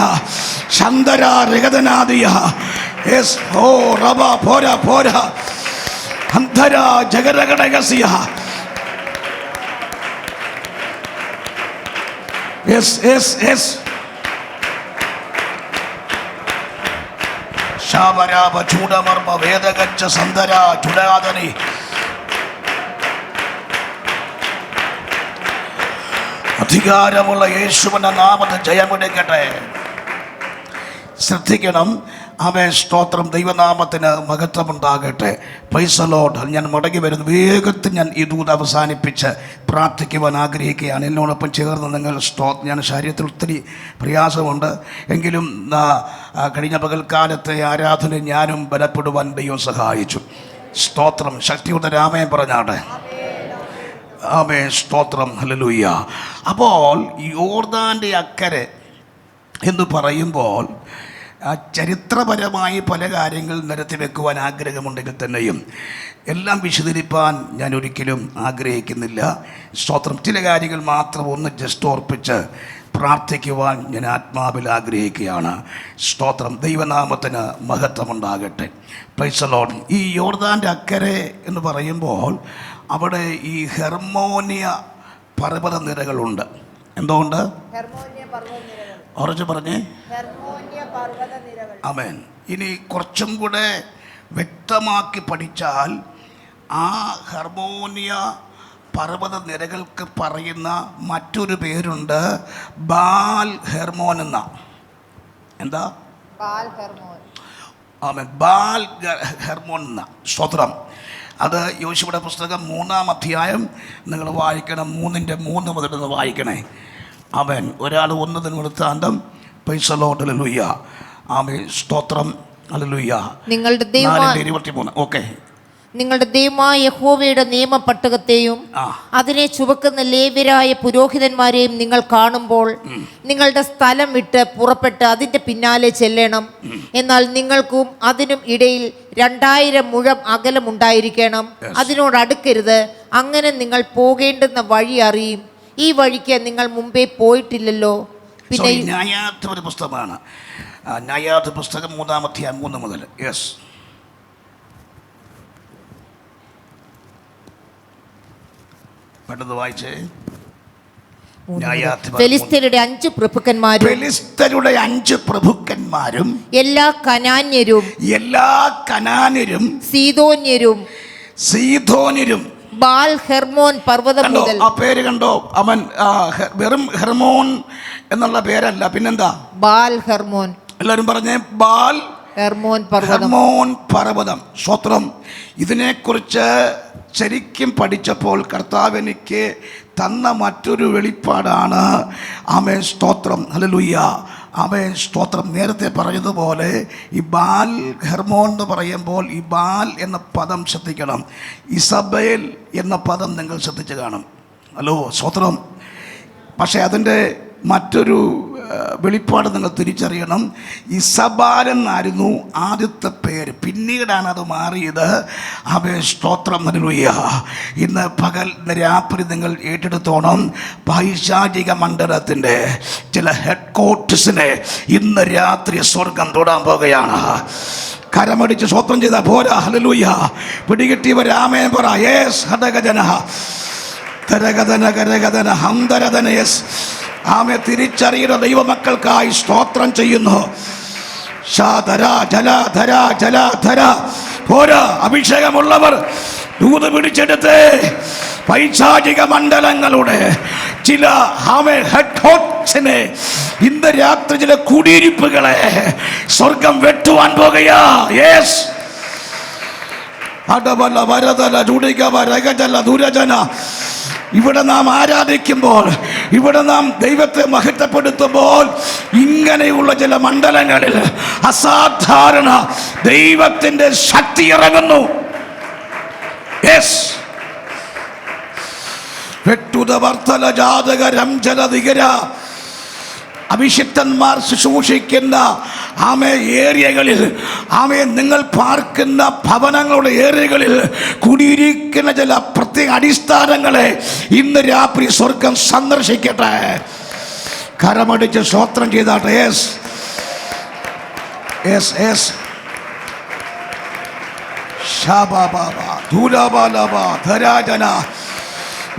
ചന്ദരാരഗദനാദിയ. യെസ്, ഓ റബ, പോരാ പോരാ, അന്ധര ജഗരഘടകസിയ. Yes yes yes. ശാബരാപ ചൂടമർമ്മ വേദഗച്ഛ സന്ധര ചുടാതനി. അധികാരമുള്ള യേശുവിന്റെ നാമത്തിൽ ജയമെടുക്കട്ടെ. ശ്രദ്ധിക്കണം. അവൻ സ്തോത്രം, ദൈവനാമത്തിന് മഹത്വമുണ്ടാകട്ടെ. Praise the Lord. ഞാൻ മടങ്ങി വരുന്നു. വേഗത്തിൽ ഞാൻ ഈ ദൂത് അവസാനിപ്പിച്ച് പ്രാർത്ഥിക്കുവാൻ ആഗ്രഹിക്കുകയാണ്. എന്നോടൊപ്പം ചേർന്ന് നിങ്ങൾ ഞാൻ ശരീരത്തിൽ ഒത്തിരി പ്രയാസമുണ്ട് എങ്കിലും കഴിഞ്ഞ പകൽക്കാലത്തെ ആരാധന ഞാനും ബലപ്പെടുവാൻ ദൈവം സഹായിച്ചു. സ്തോത്രം. ശക്തിയുടെ രാമയെ പറഞ്ഞാട്ടെ. ആമേൻ, സ്തോത്രം, ഹല്ലേലൂയ. അപ്പോൾ യോർദാൻ്റെ അക്കരെ എന്ന് പറയുമ്പോൾ ചരിത്രപരമായി പല കാര്യങ്ങൾ നിരത്തി വെക്കുവാൻ ആഗ്രഹമുണ്ടെങ്കിൽ തന്നെയും എല്ലാം വിശദീകരിപ്പാൻ ഞാൻ ഒരിക്കലും ആഗ്രഹിക്കുന്നില്ല. സ്തോത്രം. ചില കാര്യങ്ങൾ മാത്രം ഒന്ന് ജസ്റ്റ് ഓർപ്പിച്ച് പ്രാർത്ഥിക്കുവാൻ ഞാൻ ആത്മാവിൽ ആഗ്രഹിക്കുകയാണ്. സ്തോത്രം. ദൈവനാമത്തിന് മഹത്വമുണ്ടാകട്ടെ. Praise the Lord. ഈ യോർദാൻ്റെ അക്കരെ എന്ന് പറയുമ്പോൾ അവിടെ ഈ ഹെർമോനിയ പർവ്വത നിരകളുണ്ട്. എന്തുകൊണ്ട്? ഉറച്ചു പറഞ്ഞേ. ആമേൻ. ഇനി കുറച്ചും കൂടെ വ്യക്തമാക്കി പഠിച്ചാൽ ആ ഹെർമോനിയ പർവ്വത നിരകൾക്ക് പറയുന്ന മറ്റൊരു പേരുണ്ട്, ബാൽ ഹെർമോൻ എന്ന. എന്താ? ആമേൻ, ബാൽ ഹെർമോൻ എന്ന. സ്തോത്രം. അത് യോശുവയുടെ പുസ്തകം 3-ാം അധ്യായം നിങ്ങൾ വായിക്കണം. 3:3 മുതൽ വായിക്കണേ. അവൻ ഒരാൾ 1 വൃത്താന്തം. Price the Lord. ഹല്ലേലൂയ. ആമേൻ, സ്തോത്രം, ഹല്ലേലൂയ. നിങ്ങളുടെ ദൈവമായ 23. ഓക്കെ. നിങ്ങളുടെ ദൈവമായ യഹോവയുടെ നിയമപട്ടകത്തെയും അതിനെ ചുവക്കുന്ന ലേവ്യരായ പുരോഹിതന്മാരെയും നിങ്ങൾ കാണുമ്പോൾ നിങ്ങളുടെ സ്ഥലം വിട്ട് പുറപ്പെട്ട് അതിൻ്റെ പിന്നാലെ ചെല്ലണം. എന്നാൽ നിങ്ങൾക്കും അതിനും ഇടയിൽ 2000 മുഴം അകലമുണ്ടായിരിക്കണം. അതിനോട് അടുക്കരുത്. അങ്ങനെ നിങ്ങൾ പോകേണ്ടുന്ന വഴി അറിയും. ഈ വഴിക്ക് നിങ്ങൾ മുമ്പേ പോയിട്ടില്ലല്ലോ. പിന്നെ ന്യായാധിപതി പുസ്തകമാണ്. ന്യായാധിപതി പുസ്തകം 3-ാം അധ്യായം 3 മുതൽ. യെസ്, പെട്ടെന്ന് വായിച്ചേ. ഫെലിസ്ത്യരുടെ 5 പ്രഭുക്കന്മാരും ഫെലിസ്ത്യരുടെ 5 പ്രഭുക്കന്മാരും എല്ലാ കനാന്യരും സീദോന്യരും ബാൽ ഹെർമോൻ പർവ്വതം മുതൽ. ആ പേര് കണ്ടോ? അവൻ വെറും ഹെർമോൻ എന്നുള്ള പേരല്ല, പിന്നെന്താ? ബാൽ ഹെർമോൻ. എല്ലാവരും പറഞ്ഞേ, ബാൽ ഹെർമോൻ പർവ്വതം. സ്തോത്രം. ഇതിനെക്കുറിച്ച് ശരിക്കും പഠിച്ചപ്പോൾ കർത്താവ് എനിക്ക് തന്ന മറ്റൊരു വെളിപ്പാടാണ്. ആമേൻ, സ്തോത്രം, ഹല്ലേലൂയ. ആമേൻ, സ്തോത്രം. നേരത്തെ പറഞ്ഞതുപോലെ ഈ ബാൽ ഹെർമോൻ എന്ന് പറയുമ്പോൾ ഈ ബാൽ എന്ന പദം ശ്രദ്ധിക്കണം. ഇസബേൽ എന്ന പദം നിങ്ങൾ ശ്രദ്ധിച്ച് കാണും. ഹലോ, സ്തോത്രം. പക്ഷേ അതിൻ്റെ മറ്റൊരു വെളിപ്പാട് നിങ്ങൾ തിരിച്ചറിയണം. ഇസബാൽ എന്നായിരുന്നു ആദ്യത്തെ പേര്, പിന്നീടാണ് അത് മാറിയത്. അവേ, സ്തോത്രം, ഹല്ലേലൂയ. ഇന്ന് രാത്രി നിങ്ങൾ ഏറ്റെടുത്തോണം. പൈശാചിക മണ്ഡലത്തിൻ്റെ ചില ഹെഡ് ക്വാർട്ടേഴ്സിനെ ഇന്ന് രാത്രി സ്വർഗം തൊടാൻ പോകുകയാണ്. കരമടിച്ച് സ്വത്രം ചെയ്ത പോരാ. ഹല്ലേലൂയ. പിടികിട്ടിയവർ ആമേൻ പറ. യേസ്, ഹദഗജന തരഗദന കരഗദന ഹംദരദന. യേസ്, ആമേ. തിരിച്ചറിയുന്ന ദൈവമക്കൾക്കായി സ്തോത്രം ചെയ്യുന്നു. പോരാ, അഭിഷേകമുള്ളവർ ദൂത് പിടിച്ചെടുത്ത് പൈശാചിക മണ്ഡലങ്ങളുടെ ചില ഹെഡ്ഹോട്ട്സിനെ ഇന്ന് രാത്രി ചില കുടിയിരിപ്പുകളെ സ്വർഗം വെട്ടുവാൻ പോകുകയാ. യെസ്, അടവല വരതല ചുടികവ രഗജല ദുരജന. ഇവിടെ നാം ആരാധിക്കുമ്പോൾ, ഇവിടെ നാം ദൈവത്തെ മഹത്വപ്പെടുത്തുമ്പോൾ ഇങ്ങനെയുള്ള ചില മണ്ഡലങ്ങളിൽ അസാധാരണ ദൈവത്തിന്റെ ശക്തി ഇറങ്ങുന്നു. യെസ്, വെട്ടുതവർത്തല ജാതകരം ജലധികര. അഭിഷിക്തന്മാർ ശുശ്രൂഷിക്കുന്ന ഏരിയകളിൽ, നിങ്ങൾ പാർക്കുന്ന ഭവനങ്ങളുടെ ഏരിയകളിൽ കുടിയിരിക്കുന്ന ചില പ്രത്യേക അടിസ്ഥാനങ്ങളെ ഇന്ന് രാത്രി സ്വർഗം സന്ദർശിക്കട്ടെ. കരമടിച്ച് സ്തോത്രം ചെയ്താട്ടെ. Yes yes yes.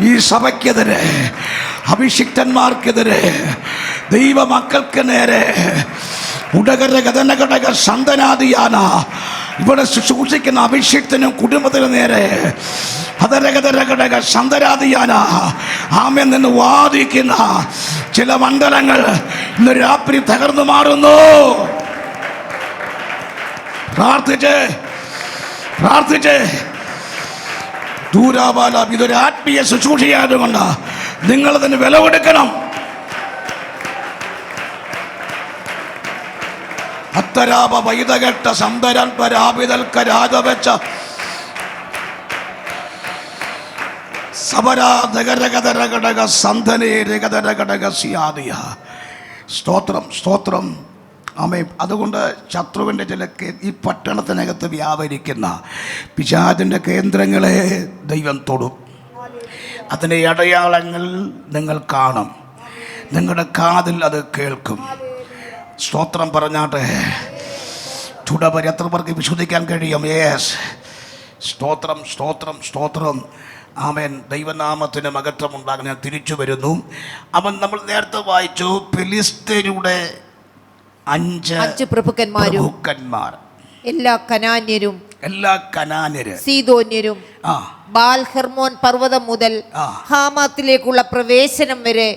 ഈ സഭയ്ക്കെതിരെ, അഭിഷിക്തന്മാർക്കെതിരെ, ദൈവമക്കൾക്ക് നേരെ ഉടകര ഗതനഘടക സന്തനാദിയാന ഇവിടെ ശുശ്രൂഷിക്കുന്ന അഭിഷിക്തനും കുടുംബത്തിനു നേരെ ഹതരഗതരഘടക സന്തരാദിയാന നിന്ന് വാദിക്കുന്ന ചില മണ്ഡലങ്ങൾ ഇന്ന് രാത്രി തകർന്നു മാറുന്നു. പ്രാർത്ഥിച്ച് പ്രാർത്ഥിച്ച് ദൂരാബാല. ഇതൊരു ആത്മീയ ശുശ്രൂഷയായതുകൊണ്ട് നിങ്ങളതിന് വില കൊടുക്കണം. അത്തരാപ വൈദകെട്ട സന്തരൻ പരാപിതൽക്കരാജവെച്ച സബരാധകരകതരഘടക സന്ധനേരകതരഘടക സിയാദിയ. സ്തോത്രം സ്തോത്രം. ആമേൻ. അതുകൊണ്ട് ശത്രുവിൻ്റെ ചില ഈ പട്ടണത്തിനകത്ത് വ്യാപരിക്കുന്ന പിശാചിൻ്റെ കേന്ദ്രങ്ങളെ ദൈവം തൊടും. അതിൻ്റെ അടയാളങ്ങൾ നിങ്ങൾ കാണും, നിങ്ങളുടെ കാതിൽ അത് കേൾക്കും. സ്തോത്രം പറഞ്ഞാട്ടെ. ചുടവരെ എത്ര പേർക്ക് വിശ്വസിക്കാൻ കഴിയും? യേസ്, സ്തോത്രം സ്തോത്രം സ്തോത്രം. ആമേൻ. ദൈവനാമത്തിന് മഹത്വം ഉണ്ടാകും. ഞാൻ തിരിച്ചു വരുന്നു. അവൻ നമ്മൾ നേരത്തെ വായിച്ചു, ഫെലിസ്ത്യരുടെ അഞ്ച് പ്രഭുക്കന്മാർ, എല്ലാ കനാന്യരും സീദോന്യരും ബാൽ ഹെർമോൻ പർവ്വതം മുതൽ ഹാമാത്തിലേക്കുള്ള പ്രവേശനം വരെ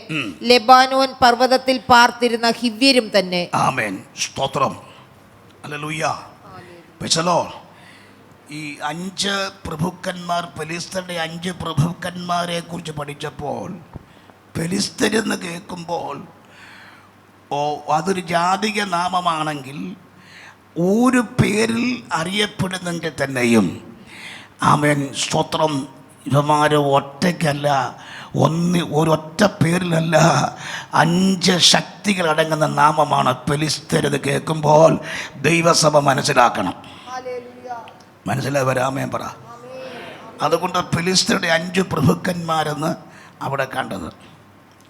ലെബാനോൻ പർവ്വതത്തിൽ പാർത്തിരുന്ന ഹിവ്യരും തന്നെ. ആമേൻ. സ്തോത്രം. ഹല്ലേലൂയ. Praise the Lord. ഈ 5 പ്രഭുക്കന്മാർ, ഫെലിസ്ത്യരുടെ 5 പ്രഭുക്കന്മാരെ കുറിച്ച് പഠിച്ചപ്പോൾ, ഫെലിസ്ത്യരെന്ന് കേൾക്കുമ്പോൾ അതൊരു ജാതിക നാമമാണെങ്കിൽ ഒരു പേരിൽ അറിയപ്പെടുന്നെങ്കിൽ തന്നെയും ആമേൻ സ്തോത്രം, ഇവന്മാര് ഒറ്റയ്ക്കല്ല, ഒരൊറ്റ പേരിലല്ല, 5 ശക്തികളടങ്ങുന്ന നാമമാണ് ഫെലിസ്ത്യരെന്ന് കേൾക്കുമ്പോൾ ദൈവസഭ മനസ്സിലാക്കണം. മനസ്സിലായി വരാമേൻ പറ. അതുകൊണ്ട് ഫെലിസ്ത്യരുടെ 5 പ്രഭുക്കന്മാരെന്ന് അവിടെ കണ്ടത്.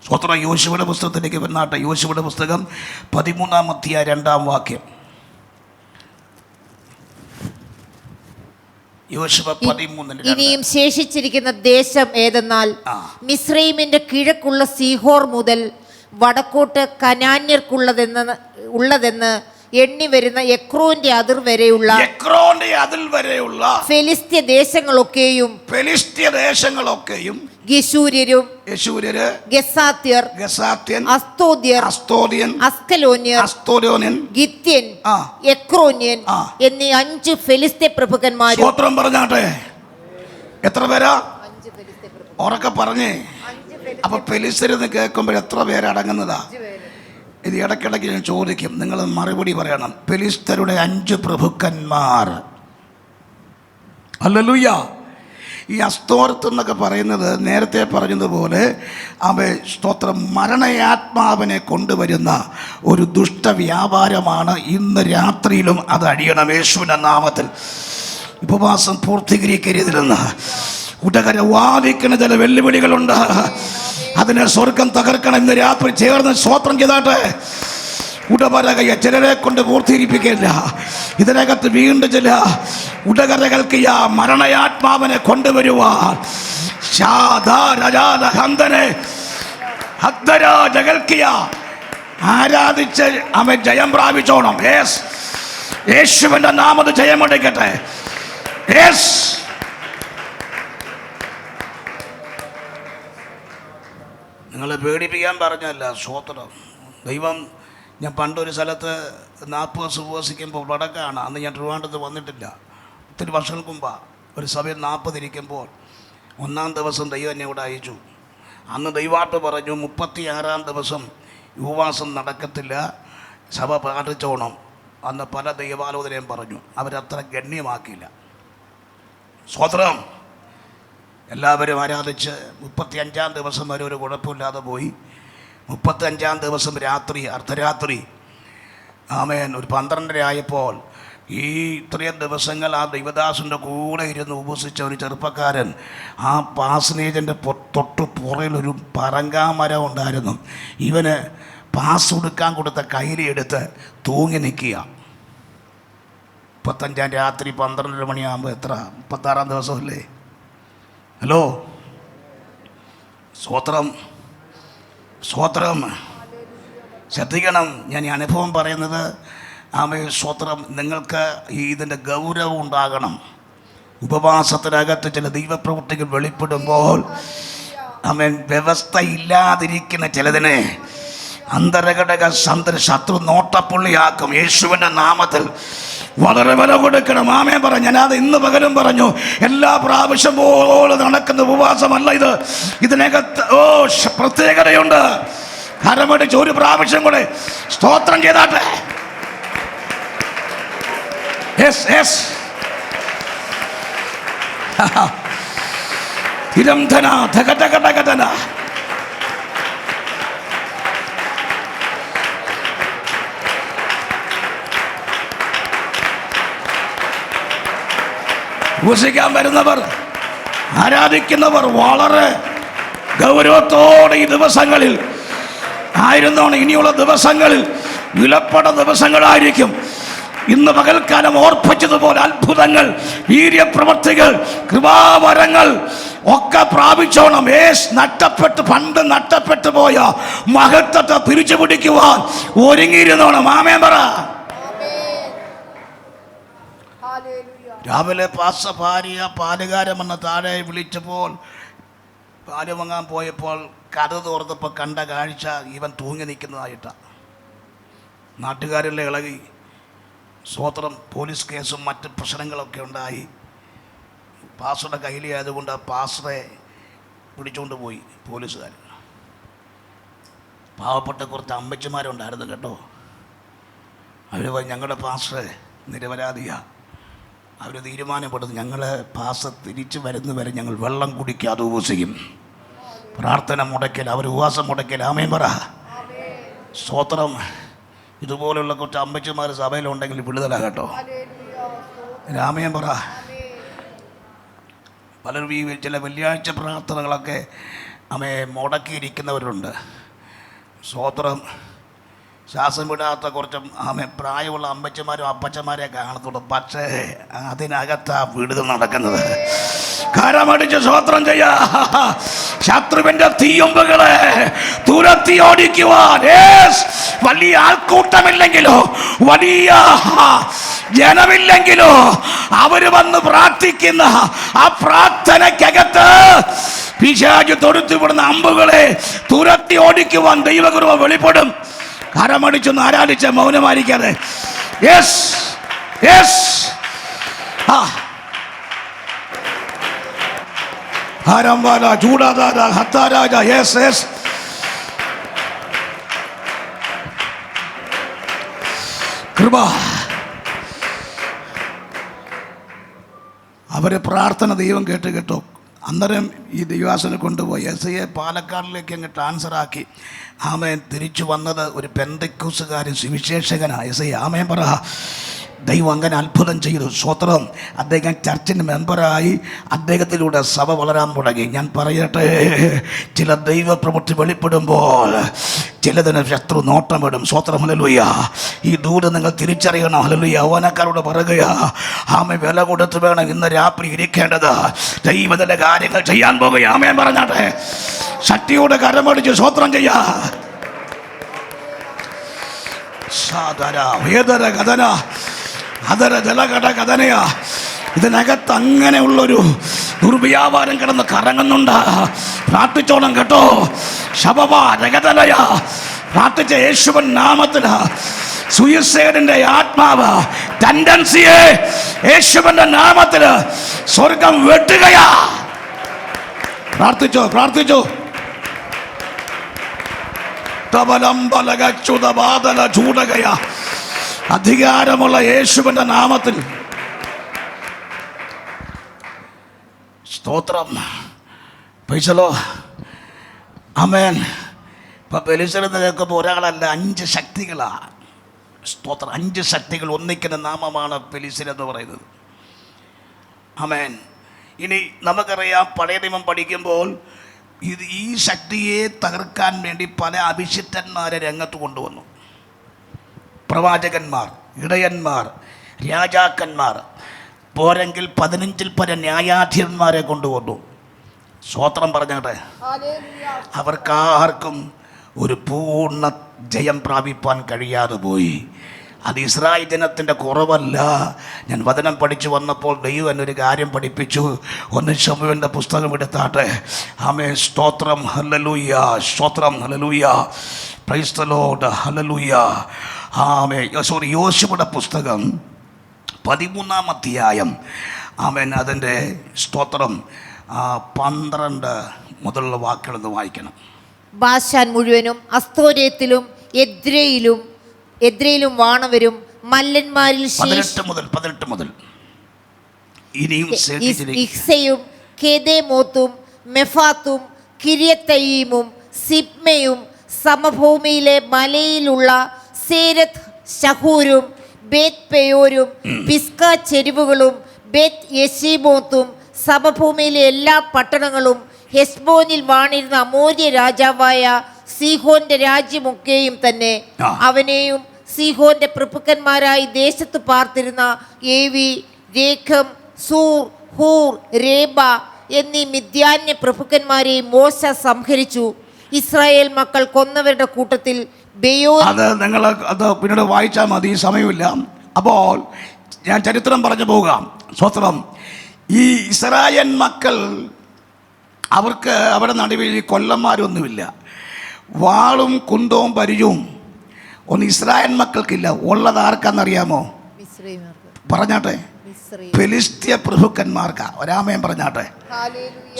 സ്തോത്രം. യോശുവയുടെ പുസ്തകത്തിലേക്ക് വന്നാട്ടെ. യോശുവയുടെ പുസ്തകം 13-ാം അധ്യായം 2-ാം വാക്യം. ഇനിയും ശേഷിച്ചിരിക്കുന്ന ദേശം ഏതെന്നാൽ മിസ്രൈമിന്റെ കിഴക്കുള്ള സീഹോർ മുതൽ വടക്കോട്ട് കനാന്യർക്കുള്ളതെന്ന് എണ്ണി വരുന്ന എക്രോന്റെ അതിർ വരെയുള്ള ഫെലിസ്ത്യ ദേശങ്ങളൊക്കെയും ഗെശൂര്യരും ഗസാത്യർ, അസ്തോദ്യർ, അസ്കലോന്യൻ, ഗിത്യൻ, എക്രോന്യൻ എന്നീ 5 ഫെലിസ്ത്യ പ്രഭുക്കന്മാരും. സ്തോത്രം പറഞ്ഞാട്ടെ. എത്ര പേരാ? 5 ഫെലിസ്ത്യ പ്രഭുക്കന്മാർ. ഉറക്കെ പറഞ്ഞേ. അപ്പൊ ഫെലിസ്ത്യരെന്ന് കേൾക്കുമ്പോൾ എത്ര പേരടങ്ങുന്നതാ? ഇത് ഇടയ്ക്കിടയ്ക്ക് ഞാൻ ചോദിക്കും, നിങ്ങൾ മറുപടി പറയണം. ഫെലിസ്ത്യരുടെ 5 പ്രഭുക്കന്മാർ. ഹല്ലേലൂയ. ഈ അസ്തോർത്ത് എന്നൊക്കെ പറയുന്നത് നേരത്തെ പറഞ്ഞതുപോലെ സ്തോത്രം മരണയാത്മാവിനെ കൊണ്ടുവരുന്ന ഒരു ദുഷ്ടവ്യാപാരമാണ്. ഇന്ന് രാത്രിയിലും അത് അടിയണം യേശുവിന്റെ നാമത്തിൽ. ഉപവാസം പൂർത്തീകരിക്കരുതെന്ന് ഉടകര വാദിക്കുന്ന ചില വെല്ലുവിളികളുണ്ട്. അതിനെ സ്വർഗം തകർക്കണം. ഇന്ന് രാത്രി ചേർന്ന് സ്തോത്രം ചെയ്താട്ടെ. ഉടവരകയെ ചിലരെ കൊണ്ട് പൂർത്തീകരിപ്പിക്കില്ല. ഇതിനകത്ത് വീണ്ടും ചില ഉടകരകൾക്ക് മരണയാത്മാവിനെ കൊണ്ടുവരുവാൻ ആരാധിച്ച് അവൻ ജയം പ്രാപിച്ചോണം. യേസ്, യേശുവിന്റെ നാമത്തിൽ ജയമെടുക്കട്ടെ. യെസ്. നിങ്ങളെ പേടിപ്പിക്കാൻ പറഞ്ഞല്ല. സ്വോത്രം. ദൈവം, ഞാൻ പണ്ടൊരു സ്ഥലത്ത് 40 ദിവസം ഉപവസിക്കുമ്പോൾ വടക്കാണ്. അന്ന് ഞാൻ ട്രിവാൻഡ്രത്ത് വന്നിട്ടില്ല. ഒത്തിരി വർഷങ്ങൾക്ക് മുമ്പാണ്. ഒരു സഭയിൽ 40 ഇരിക്കുമ്പോൾ 1-ാം ദിവസം ദൈവം എന്നെ ഇവിടെ അയച്ചു. അന്ന് ദൈവാട്ട് പറഞ്ഞു 36-ാം ദിവസം ഉപവാസം നടക്കത്തില്ല, സഭ പാടിച്ചോണം. അന്ന് പല ദൈവാലോചനയും പറഞ്ഞു. അവരത്ര ഗണ്യമാക്കിയില്ല. സ്വോത്രം. എല്ലാവരും ആരാധിച്ച് 35-ാം ദിവസം വരെ ഒരു കുഴപ്പമില്ലാതെ പോയി. 35-ാം ദിവസം രാത്രി, അർദ്ധരാത്രി, ആമേൻ, ഒരു 12:30 ആയപ്പോൾ ഈ ഇത്രയും ദിവസങ്ങൾ ആ ദൈവദാസൻ്റെ കൂടെ ഇരുന്ന് ഉപസിച്ച ഒരു ചെറുപ്പക്കാരൻ, ആ പാസനേജൻ്റെ തൊട്ട് പുറയിലൊരു പറങ്കാമരം ഉണ്ടായിരുന്നു. ഇവന് പാസ് കൊടുക്കാൻ കൊടുത്ത കയ്യിലെടുത്ത് തൂങ്ങി നിൽക്കുക. 35-ാം രാത്രി 12:30 മണിയാകുമ്പോൾ എത്ര, 36-ാം ദിവസമല്ലേ? ഹലോ, സ്വോത്രം. സ്വോത്രം. ശ്രദ്ധിക്കണം, ഞാൻ ഈ അനുഭവം പറയുന്നത്. ആമേ, സ്വോത്രം. നിങ്ങൾക്ക് ഇതിൻ്റെ ഗൗരവം ഉണ്ടാകണം. ഉപവാസത്തിനകത്ത് ചില ദൈവപ്രവൃത്തികൾ വെളിപ്പെടുമ്പോൾ, ആമേൻ, വ്യവസ്ഥ ഇല്ലാതിരിക്കുന്ന ചിലതിനെ അന്തരഘടക ശത്രു നോട്ടപ്പുള്ളിയാക്കും. യേശുവിൻ്റെ നാമത്തിൽ വളരെ വില കൊടുക്കണം. ആമേൻ പറ. ഞാനത് ഇന്ന് പകലും പറഞ്ഞു. എല്ലാ പ്രാവശ്യം പോലെ നടക്കുന്ന ഉപവാസമല്ല ഇത്. ഇതിനകത്ത് പ്രത്യേകതയുണ്ട്. കരമടിച്ച് ഒരു പ്രാവശ്യം കൂടെ സ്തോത്രം ചെയ്താട്ടെ. തിരംധന ധകടകടകടന. ഉപസിക്കാൻ വരുന്നവർ, ആരാധിക്കുന്നവർ വളരെ ഗൗരവത്തോടെ ഈ ദിവസങ്ങളിൽ ആയിരുന്നോണം. ഇനിയുള്ള ദിവസങ്ങളിൽ വിലപ്പെട്ട ദിവസങ്ങളായിരിക്കും. ഇന്ന് പകൽക്കാലം ഓർപ്പിച്ചതുപോലെ അത്ഭുതങ്ങൾ, വീര്യപ്രവർത്തികൾ, കൃപാവരങ്ങൾ ഒക്കെ പ്രാപിച്ചോണം. പണ്ട് നഷ്ടപ്പെട്ടു പോയ മഹത്വത്തെ തിരിച്ചു പിടിക്കുവാൻ ഒരുങ്ങിയിരുന്നോണം. ആമേൻ പറ. രാവിലെ ഭാര്യ പാലുകാരമെന്ന താഴെ വിളിച്ചപ്പോൾ, പാല് വാങ്ങാൻ പോയപ്പോൾ കഥ തുറന്നപ്പോൾ കണ്ട കാഴ്ച ഇവൻ തൂങ്ങി നിൽക്കുന്നതായിട്ടാണ്. നാട്ടുകാരെല്ലാം ഇളകി. സ്വോത്രം. പോലീസ് കേസും മറ്റ് പ്രശ്നങ്ങളൊക്കെ ഉണ്ടായി. പാസ്റ്ററുടെ കയ്യിലായതുകൊണ്ട് ആ പാസ്റ്ററെ പിടിച്ചുകൊണ്ട് പോയി പോലീസുകാർ. പാവപ്പെട്ട കുറച്ച് അമ്മച്ചിമാരുണ്ടായിരുന്നു കേട്ടോ. അവർ പോയി, ഞങ്ങളുടെ പാസ്റ്ററെ നിരപരാധിയാണ്. അവർ തീരുമാനപ്പെടുന്നു, ഞങ്ങളെ പാസ്റ്റർ തിരിച്ചു വരുന്നവരെ ഞങ്ങൾ വെള്ളം കുടിക്കാതെ ഉപവസിക്കും. പ്രാർത്ഥന മുടക്കൽ, അവർ ഉപവാസം മുടക്കൽ. ആമേൻ പറ. സ്തോത്രം. ഇതുപോലുള്ള കുറച്ച് അമ്മച്ചിമാർ സഭയിലുണ്ടെങ്കിൽ വിടുതല കേട്ടോ. ആമേൻ പറ. പലരും ഈ ചില വെള്ളിയാഴ്ച പ്രാർത്ഥനകളൊക്കെ മുടക്കിയിരിക്കുന്നവരുണ്ട്. സ്തോത്രം. ശ്വാസം വിടാത്ത കുറച്ച് പ്രായമുള്ള അമ്മച്ചമാരും അപ്പച്ചമാരെ കാണത്തുള്ളൂ. പക്ഷേ അതിനകത്താ വിടുതൽ നടക്കുന്നത്. കരമടിച്ച് സ്തോത്രം ചെയ്യാ. ശത്രുവിന്റെ തീയൊമ്പുകളെ തുരത്തി ഓടിക്കുവാൻ വലിയ ആൾക്കൂട്ടമില്ലെങ്കിലോ വലിയ ജനമില്ലെങ്കിലോ അവര് വന്ന് പ്രാർത്ഥിക്കുന്ന ആ പ്രാർത്ഥനയ്ക്കകത്ത് പിശാച് തൊടുത്തുവിടുന്ന അമ്പുകളെ തുരത്തി ഓടിക്കുവാൻ ദൈവകൃപ വെളിപ്പെടും. കരമടിച്ചൊന്ന് ആരാധിച്ച മൗനമായിരിക്കാതെ. Yes yes. ഹരംവാല ചൂടാദാദ ഹത്താരാജ. Yes yes. കൃപ. അവരെ പ്രാർത്ഥന ദൈവം കേട്ടോ. അന്നേരം ഈ ദൈവാസനെ കൊണ്ടുപോയി SIA പാലക്കാടിലേക്ക് അങ്ങ് ട്രാൻസ്ഫറാക്കി. ആമേൻ. തിരിച്ചു വന്നത് ഒരു പെന്തക്കോസ്തുകാരൻ സുവിശേഷകനാണ് SIA. ആമേൻ പറ. ദൈവം അങ്ങനെ അത്ഭുതം ചെയ്തു. സ്തോത്രം. അദ്ദേഹം ചർച്ചിൻ്റെ മെമ്പറായി. അദ്ദേഹത്തിലൂടെ സഭ വളരാൻ തുടങ്ങി. ഞാൻ പറയട്ടെ, ചില ദൈവപ്രവൃത്തി വെളിപ്പെടുമ്പോൾ ചിലതിന് ശത്രു നോട്ടമിടും. സ്തോത്രം. ഹല്ലേലൂയ. ഈ ദൂരം നിങ്ങൾ തിരിച്ചറിയണം. ഹല്ലേലൂയ. യൗവനക്കാരോട് പറയുക, ആമേ വില കൊടുത്ത് വേണം ഇന്ന് രാത്രി ഇരിക്കേണ്ടത്. ദൈവത്തിൻ്റെ കാര്യങ്ങൾ ചെയ്യാൻ പോകുക. ആമേൻ പറഞ്ഞാട്ടെ. ശക്തിയോടെ കരമടിച്ച് സ്തോത്രം ചെയ്യാ. സാധന വേദന കഥന അതര ജലകട കഥനയാ. ഇതിനകത്ത് അങ്ങനെയുള്ളൊരു ദുർവ്യാപാരം കിടന്ന് കറങ്ങുന്നുണ്ട്. പ്രാർത്ഥിച്ചോണം കേട്ടോ. ശബവ രഗതലയ പ്രാർത്ഥിച്ച യേശുവൻ നാമത്തില് സുയിസൈഡിന്റെ ആത്മാവ് ടെൻഡൻസിയെ യേശുവിന്റെ നാമത്തില് സ്വർഗം വെട്ടുകയാ. പ്രാർത്ഥിച്ചോ പ്രാർത്ഥിച്ചോ. ചൂടകയാ അധികാരമുള്ള യേശുവിന്റെ നാമത്തിൽ സ്തോത്രം. പൈസലോ ആമേൻ. ഇപ്പൊ ബലിസലെന്ന് കേൾക്കുമ്പോൾ ഒരാളല്ല, 5 ശക്തികളാ. സ്തോത്രം. 5 ശക്തികൾ ഒന്നിക്കുന്ന നാമമാണ് ബലിസൽ എന്ന് പറയുന്നത്. ആമേൻ. ഇനി നമുക്കറിയാം, പഴയ നിയമം പഠിക്കുമ്പോൾ ഈ ശക്തിയെ തകർക്കാൻ വേണ്ടി പല അഭിഷിക്തന്മാരെ രംഗത്ത് കൊണ്ടുവന്നു. പ്രവാചകന്മാർ, ഇടയന്മാർ, രാജാക്കന്മാർ, പോരെങ്കിൽ 15-ൽ പരം ന്യായാധിപന്മാരെ കൊണ്ടുവന്നു. സ്തോത്രം പറഞ്ഞാട്ടെ. അവർക്കാർക്കും ഒരു പൂർണ്ണ ജയം പ്രാപിപ്പാൻ കഴിയാതെ പോയി. അത് ഇസ്രായേൽ ജനത്തിൻ്റെ കുറവല്ല. ഞാൻ വചനം പഠിച്ചു വന്നപ്പോൾ ദൈവം എന്നൊരു കാര്യം പഠിപ്പിച്ചു. 1 ശമൂവേലിൻ്റെ പുസ്തകം എടുത്താട്ടെ. ആമേൻ. സ്തോത്രം. ഹല്ലേലൂയ. സ്തോത്രം. ഹല്ലേലൂയ. Praise the Lord. ഹല്ലേലൂയ. ആമേൻ. യോശുവയുടെ പുസ്തകം 13-ാം അധ്യായം. ആമേൻ. അതിൻ്റെ സ്തോത്രം 12 മുതലുള്ള വാക്കുകളൊന്ന് വായിക്കണം. ബാശാൻ മുഴുവനും അസ്തോരത്തിലും എദ്രയിലും വാണവരും മല്ലന്മാരിൽ 18 മുതൽ ഇനിയും ഇഹ്സയും കേദേമോത്തും മെഫാത്തും കിര്യത്തയീമും സിബ്മയും സമഭൂമിയിലെ മലയിലുള്ള സേരത്ത് ശഹൂരും ബേത് പെയോരും പിസ്ക ചെരുവുകളും ബേത് യെശീമോത്തും സമഭൂമിയിലെ എല്ലാ പട്ടണങ്ങളും ഹെസ്ബോനിൽ വാണിരുന്ന അമോര്യ രാജാവായ സീഹോന്റെ രാജ്യമൊക്കെയും തന്നെ. അവനെയും സീഹോന്റെ പ്രഭുക്കന്മാരായി ദേശത്ത് പാർത്തിരുന്ന ഏവി, രേഖം, സൂർ, ഹൂർ, രേബ എന്നീ മിദ്യാന്യ പ്രഭുക്കന്മാരെയും മോശ സംഹരിച്ചു. ഇസ്രായേൽ മക്കൾ കൊന്നവരുടെ കൂട്ടത്തിൽ അത് നിങ്ങൾ അത് പിന്നീട് വായിച്ചാൽ മതി, സമയമില്ല. അപ്പോൾ ഞാൻ ചരിത്രം പറഞ്ഞു പോകാം. സ്വത്രം. ഈ ഇസ്രായേൽ മക്കൾ അവർക്ക് അവിടെ നടുവിൽ കൊല്ലന്മാരൊന്നുമില്ല. വാളും കുന്തവും പരിചയവും ഒന്നും ഇസ്രായേൽ മക്കൾക്കില്ല. ഉള്ളത് ആർക്കാന്നറിയാമോ? പറഞ്ഞാട്ടെ. ഫെലിസ്ത്യ പ്രഭുക്കന്മാർക്കാ. ഒരാമയം പറഞ്ഞാട്ടെ.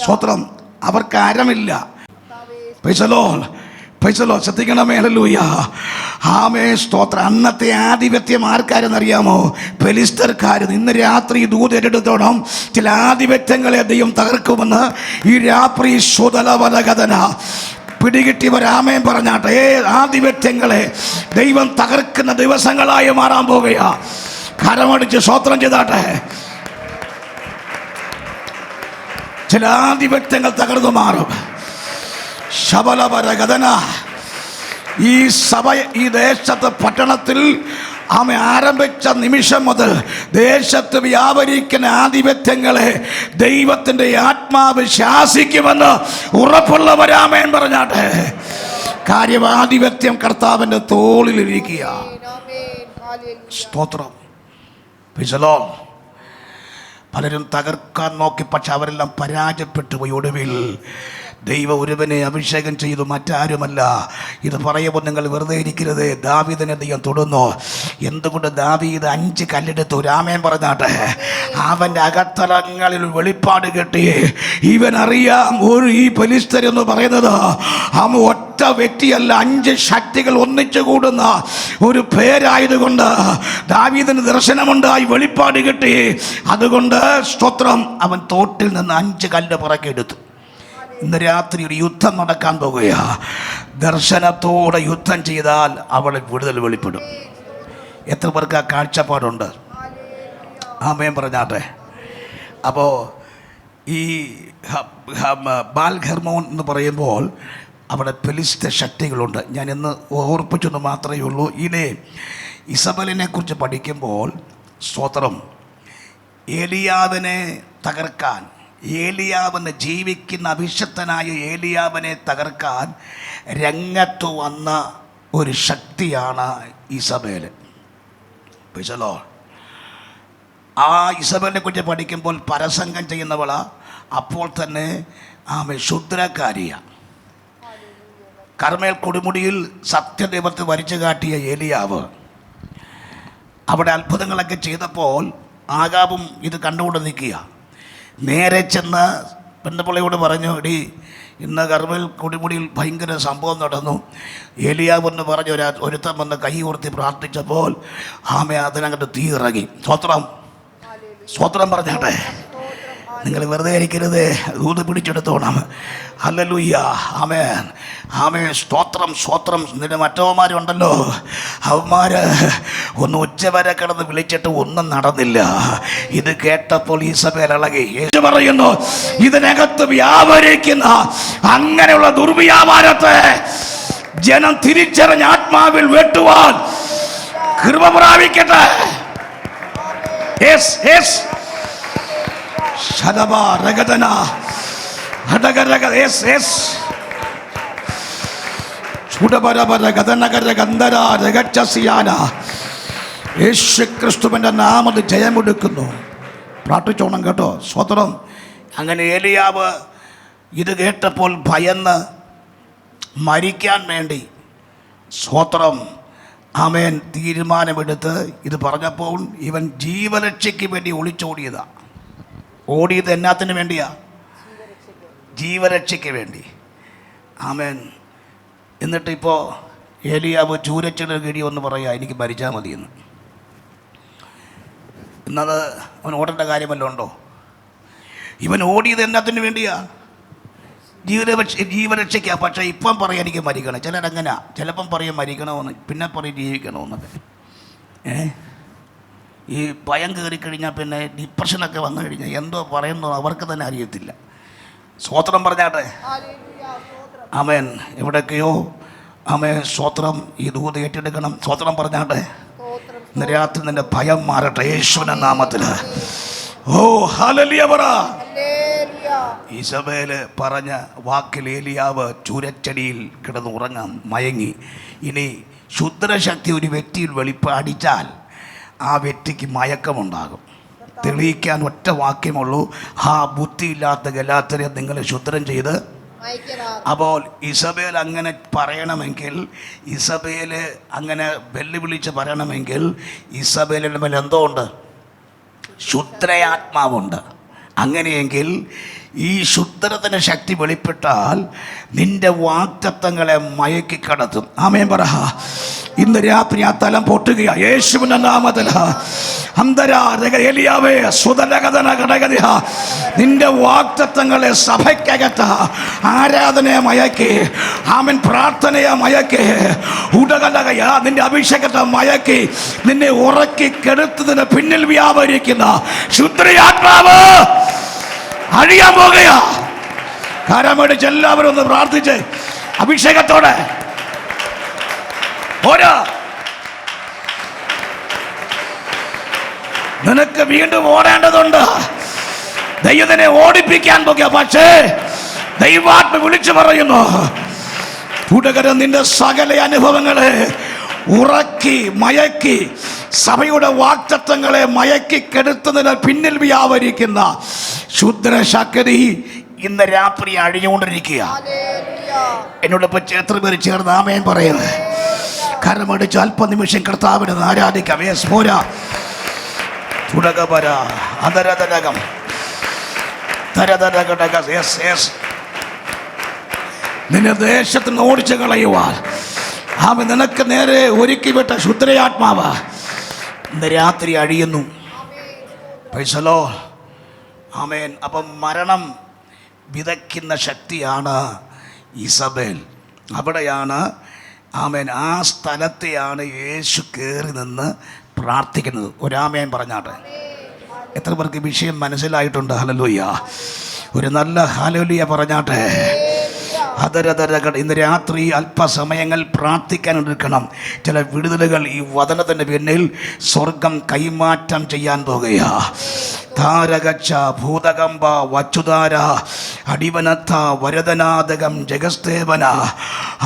സ്വത്രം. അവർക്ക് അരമില്ല. Praise Lord praise Lord ശ്രദ്ധിക്കണമേ. ഹല്ലേലൂയ. ആമേ. സ്തോത്രം. അന്നത്തെ ആധിപത്യം ആർക്കാരെന്നറിയാമോ? ഫെലിസ്തർക്കാർ. ഇന്ന് രാത്രി ദൂതരെടുത്തോണം ചില ആധിപത്യങ്ങളെ ദൈവം തകർക്കുമെന്ന് ഈ രാത്രി സുതലവലകഥന പിടികിട്ടിയവരാമേൻ പറഞ്ഞാട്ടെ. ആധിപത്യങ്ങളെ ദൈവം തകർക്കുന്ന ദിവസങ്ങളായി മാറാൻ പോകുകയാ. കരമടിച്ച് സ്തോത്രം ചെയ്താട്ടെ. ചില ആധിപത്യങ്ങൾ തകർന്നു മാറും. ശബലപരകഥന. ഈ സഭ ഈ ദേശത്ത് പട്ടണത്തിൽ ആരംഭിച്ച നിമിഷം മുതൽ ദേശത്ത് വ്യാപരിക്കുന്ന ആധിപത്യങ്ങളെ ദൈവത്തിൻ്റെ ആത്മാവ് ശാസിക്കുമെന്ന് ഉറപ്പുള്ളവരാമേൻ പറഞ്ഞാട്ടെ. കാര്യമാധിപത്യം കർത്താവിൻ്റെ തോളിലിരിക്കുക. സ്തോത്രം. പലരും തകർക്കാൻ നോക്കി, പക്ഷെ അവരെല്ലാം പരാജയപ്പെട്ടു പോയി. ഒടുവിൽ ദൈവം ഒരുവനെ അഭിഷേകം ചെയ്തു, മറ്റാരുമല്ല. ഇത് പറയുമ്പോൾ നിങ്ങൾ വെറുതെ ഇരിക്കരുത്. ദാവീദിനെ ദൈവം തൊടുന്നു. എന്തുകൊണ്ട്? ദാവീദ് 5 കല്ലെടുത്തു. രാമേൻ പറഞ്ഞാട്ടെ. അവൻ്റെ അകത്തളങ്ങളിൽ വെളിപ്പാട് കെട്ടി. ഇവനറിയാം ഈ ഫെലിസ്ത്യരെന്ന് പറയുന്നത് ഒറ്റ വ്യക്തിയല്ല, 5 ശക്തികൾ ഒന്നിച്ചു കൂടുന്ന ഒരു പേരായതുകൊണ്ട് ദാവീദിന് ദർശനമുണ്ടായി, വെളിപ്പാട് കിട്ടി. അതുകൊണ്ട് സ്തോത്രം, അവൻ തോട്ടിൽ നിന്ന് 5 കല്ല് പുറക്കെടുത്തു. ഇന്ന് രാത്രി ഒരു യുദ്ധം നടക്കാൻ പോകുകയാ. ദർശനത്തോടെ യുദ്ധം ചെയ്താൽ അവളെ വിടുതൽ വെളിപ്പെടും. എത്ര പേർക്ക് ആ കാഴ്ചപ്പാടുണ്ട്? ആമേൻ പറഞ്ഞാട്ടെ. അപ്പോൾ ഈ ബാൽ ഹെർമോൻ എന്ന് പറയുമ്പോൾ അവിടെ ഫെലിസ്ത്യ ശക്തികളുണ്ട്. ഞാൻ ഇന്ന് ഓർപ്പിച്ചെന്ന് മാത്രമേ ഉള്ളൂ. ഇനി ഇസബലിനെ കുറിച്ച് പഠിക്കുമ്പോൾ സ്തോത്രം, ഏലിയാവിനെ തകർക്കാൻ, ഏലിയാവിനെ ജീവിക്കുന്ന അഭിഷക്തനായ ഏലിയാവിനെ തകർക്കാൻ രംഗത്ത് വന്ന ഒരു ശക്തിയാണ് ഇസബേൽ. പിശലോ ആ ഇസബേലിനെ കുറിച്ച് പഠിക്കുമ്പോൾ പരസംഗം ചെയ്യുന്നവള, അപ്പോൾ തന്നെ ശുദ്രക്കാരിയാണ്. കർമ്മേൽ കൊടുമുടിയിൽ സത്യദൈവത്തെ വരിച്ചു കാട്ടിയ ഏലിയാവ് അവിടെ അത്ഭുതങ്ങളൊക്കെ ചെയ്തപ്പോൾ ആകാബും ഇത് കണ്ടുകൊണ്ട് നിൽക്കുക. നേരെ ചെന്ന് പെണ്ണുപിള്ളയോട് പറഞ്ഞു, എടി ഇന്ന് കർമ്മേൽ കൊടുമുടിയിൽ ഭയങ്കര സംഭവം നടന്നു. ഏലിയാവ് എന്ന് പറഞ്ഞ് ഒരുത്തൻ വന്ന് കൈ ഉയർത്തി പ്രാർത്ഥിച്ചപ്പോൾ അതിനങ്ങോട്ട് തീ ഇറങ്ങി. സ്വത്രം പറഞ്ഞാട്ടെ, നിങ്ങൾ വെറുതെ ഇരിക്കരുത്, ദൂത് പിടിച്ചെടുത്തോണം. ഹല്ലേലൂയ, ആമേൻ, ആമേൻ, സ്തോത്രം. നിന്റെ മറ്റവന്മാരുണ്ടല്ലോ, അവന്മാര് ഒന്ന് ഉച്ചവരെ കിടന്ന് വിളിച്ചിട്ട് ഒന്നും നടന്നില്ല. ഇത് കേട്ടപ്പോൾ ഈസബേൽ ഇളകി. യേശു പറയുന്നു, ഇതിനകത്ത് വ്യാപരിക്കുന്ന അങ്ങനെയുള്ള ദുർവ്യാപാരത്തെ ജനം തിരിച്ചറിഞ്ഞ് ആത്മാവിൽ വെട്ടുവാൻ കൃപ പ്രാപിക്കട്ടെ. യേശുക്രിസ്തുവിന്റെ നാമത്തിൽ ജയമെടുക്കുന്നു. പ്രാർത്ഥിച്ചോണം കേട്ടോ. സ്വതന്ത്രം. അങ്ങനെ ഏലിയാവ് ഇത് കേട്ടപ്പോൾ ഭയന്ന് മരിക്കാൻ വേണ്ടി സ്വതന്ത്രം ആമേൻ തീരുമാനമെടുത്ത് ഇത് പറഞ്ഞപ്പോൾ ഇവൻ ജീവരക്ഷയ്ക്ക് വേണ്ടി ഒളിച്ചോടിയതാ. ഓടിയത് എന്നാത്തിന് വേണ്ടിയാ? ജീവരക്ഷയ്ക്ക് വേണ്ടി. ആമേൻ. എന്നിട്ടിപ്പോൾ ഏലിയാവ് ചൂരച്ചിട കിടി ഒന്ന് പറയുക, എനിക്ക് മരിച്ചാൽ മതിയെന്ന്. എന്നത് അവൻ ഓടേണ്ട കാര്യമല്ല ഉണ്ടോ? ഇവൻ ഓടിയത് എന്നാത്തിന് വേണ്ടിയാ? ജീവരക്ഷയ്ക്കാണ്. പക്ഷേ ഇപ്പം പറയാം എനിക്ക് മരിക്കണം. ചിലരങ്ങനെ, ചിലപ്പം പറയും മരിക്കണമെന്ന്, പിന്നെ പറയും ജീവിക്കണമെന്നൊക്കെ. ഈ ഭയം കയറിക്കഴിഞ്ഞാൽ പിന്നെ ഡിപ്രഷനൊക്കെ വന്നു കഴിഞ്ഞാൽ എന്തോ പറയുന്നു അവർക്ക് തന്നെ അറിയത്തില്ല. സ്തോത്രം പറഞ്ഞാട്ടെ. ആമേൻ. എവിടെയൊക്കെയോ ആമേൻ സ്തോത്രം. ഈ ദൂത് ഏറ്റെടുക്കണം. സ്തോത്രം പറഞ്ഞാട്ടെ. ഇന്ന് രാത്രി നിന്റെ ഭയം മാറട്ടെ യേശുവിന്റെ നാമത്തിൽ. ഓ ഹല്ലേലൂയ പറ. ഈസബേല് പറഞ്ഞ വാക്കിൽ ഏലിയാവ് ചൂരച്ചടിയിൽ കിടന്ന് ഉറങ്ങാൻ മയങ്ങി. ഇനി ശുദ്രശക്തി ഒരു വ്യക്തിയിൽ വെളിപ്പാടിച്ചാൽ ആ വ്യക്തിക്ക് മയക്കമുണ്ടാകും. തെളിയിക്കാൻ ഒറ്റ വാക്യമുള്ളൂ, ആ ബുദ്ധിയില്ലാത്ത ഗലാത്യരെ നിങ്ങൾ ശുദ്രം ചെയ്ത്. അപ്പോൾ ഇസബേൽ അങ്ങനെ പറയണമെങ്കിൽ, ഇസബേല് അങ്ങനെ വെല്ലുവിളിച്ച് പറയണമെങ്കിൽ ഇസബേലിൻ്റെ മേൽ എന്തോ ഉണ്ട്? ശുദ്രയാത്മാവുണ്ട്. അങ്ങനെയെങ്കിൽ ഈ ശുദ്രത്തിന് ശക്തി വെളിപ്പെട്ടാൽ നിന്റെ വാക്തത്വങ്ങളെ മയക്കി കടത്തും. ആമേൻ പറ. ഇന്ന് രാത്രി ആ തലം പൊട്ടുക യേശുവിന്റെ നാമത്തിൽ. നിന്റെ വാക്തത്വങ്ങളെ സഭയ്ക്കകത്ത് ആരാധനയെ മയക്കി, ആമൻ പ്രാർത്ഥനയെ മയക്കി, ഉടകലകയാ നിന്റെ അഭിഷേകത്തെ മയക്കി നിന്നെ ഉറക്കി കെടുത്തതിന് പിന്നിൽ വ്യാപരിക്കുന്ന ശുദ്രയാത്മാവ് അഴിയാൻ പോകുകയാ. കരമടിച്ച് എല്ലാവരും ഒന്ന് പ്രാർത്ഥിച്ച് അഭിഷേകത്തോടെ ഓരോ. നിനക്ക് വീണ്ടും ഓടേണ്ടതുണ്ട്. ദൈവത്തിനെ ഓടിപ്പിക്കാൻ പോകുക. പക്ഷേ ദൈവാത്മ വിളിച്ചു പറയുന്നു, കൂട്ടുകാരൻ, നിന്റെ സകല അനുഭവങ്ങളെ ഉറക്കി മയക്കി സഭയുടെ വാക്തത്വങ്ങളെ മയക്കി കെടുത്തുന്നതിന് പിന്നിൽ വ്യാപരിക്കുന്ന ശുദ്രശക്തി ഇന്ന് രാത്രി അഴിഞ്ഞുകൊണ്ടിരിക്കുക. എന്നോടൊപ്പം എത്ര പേര് ചേർന്ന് ആമേൻ പറയുന്നത്? കരമടിച്ച് അല്പനിമിഷം കർത്താവിനെ ആരാധിക്കാം. നിന്നെ ദേശത്തിന് ഓടിച്ചു കളയുവാൻ ആമ നിനക്ക് നേരെ ഒരുക്കി വിട്ട ശുദ്രയാത്മാവ് ഇന്ന് രാത്രി അഴിയുന്നു. പൈസലോ ആമേൻ. അപ്പം മരണം വിതയ്ക്കുന്ന ശക്തിയാണ് ഇസബേൽ. അവിടെയാണ് ആമേൻ. ആ സ്ഥലത്തെയാണ് യേശു കയറി നിന്ന് പ്രാർത്ഥിക്കുന്നത്. ഒരാമേൻ പറഞ്ഞാട്ടെ. എത്ര പേർക്ക് വിഷയം മനസ്സിലായിട്ടുണ്ട്? ഹല്ലേലൂയ. ഒരു നല്ല ഹല്ലേലൂയ പറഞ്ഞാട്ടെ. ഇന്ന് രാത്രി അല്പസമയങ്ങൾ പ്രാർത്ഥിക്കാൻ എടുക്കണം. ചില വിടുതലുകൾ ഈ വചനത്തിൻ്റെ പിന്നിൽ സ്വർഗം കൈമാറ്റം ചെയ്യാൻ പോകുകയാ. താരകച്ച ഭൂതകമ്പ വച്ചുതാര അടിവനത്ത വരദനാദകം ജഗസ്തേവന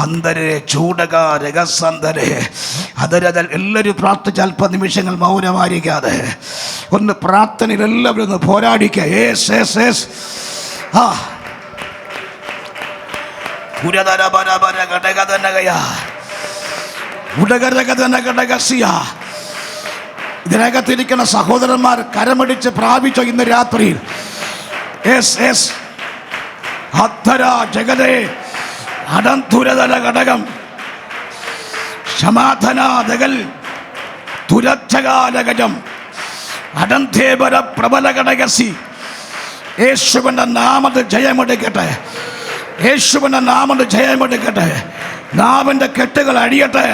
അന്തരെ ചൂടക രഹസന്തരെ അതരതൽ. എല്ലാവരും പ്രാർത്ഥിച്ച അല്പനിമിഷങ്ങൾ മൗനമായിരിക്കാതെ ഒന്ന് പ്രാർത്ഥനയിൽ എല്ലാവരും ഒന്ന് പോരാടിക്കുക. ഇതിനകത്തിരിക്കുന്ന സഹോദരന്മാർ കരമടിച്ച് പ്രാപിച്ചോ ഇന്ന് രാത്രിയിൽ? ജഗതേ അടംതുരതല ഘടകം സമാധാനാദകൽ തുരച്ചകാലഗജം അടംധേപര പ്രബല ഘടകസി. യേശുവിൻ്റെ നാമത്തിൽ ജയമെടുക്കട്ടെ, യേശുവിൻ്റെ നാമത്തിൽ ജയമെടുക്കട്ടെ. നാവിൻ്റെ കെട്ടുകൾ അഴിയട്ടെ,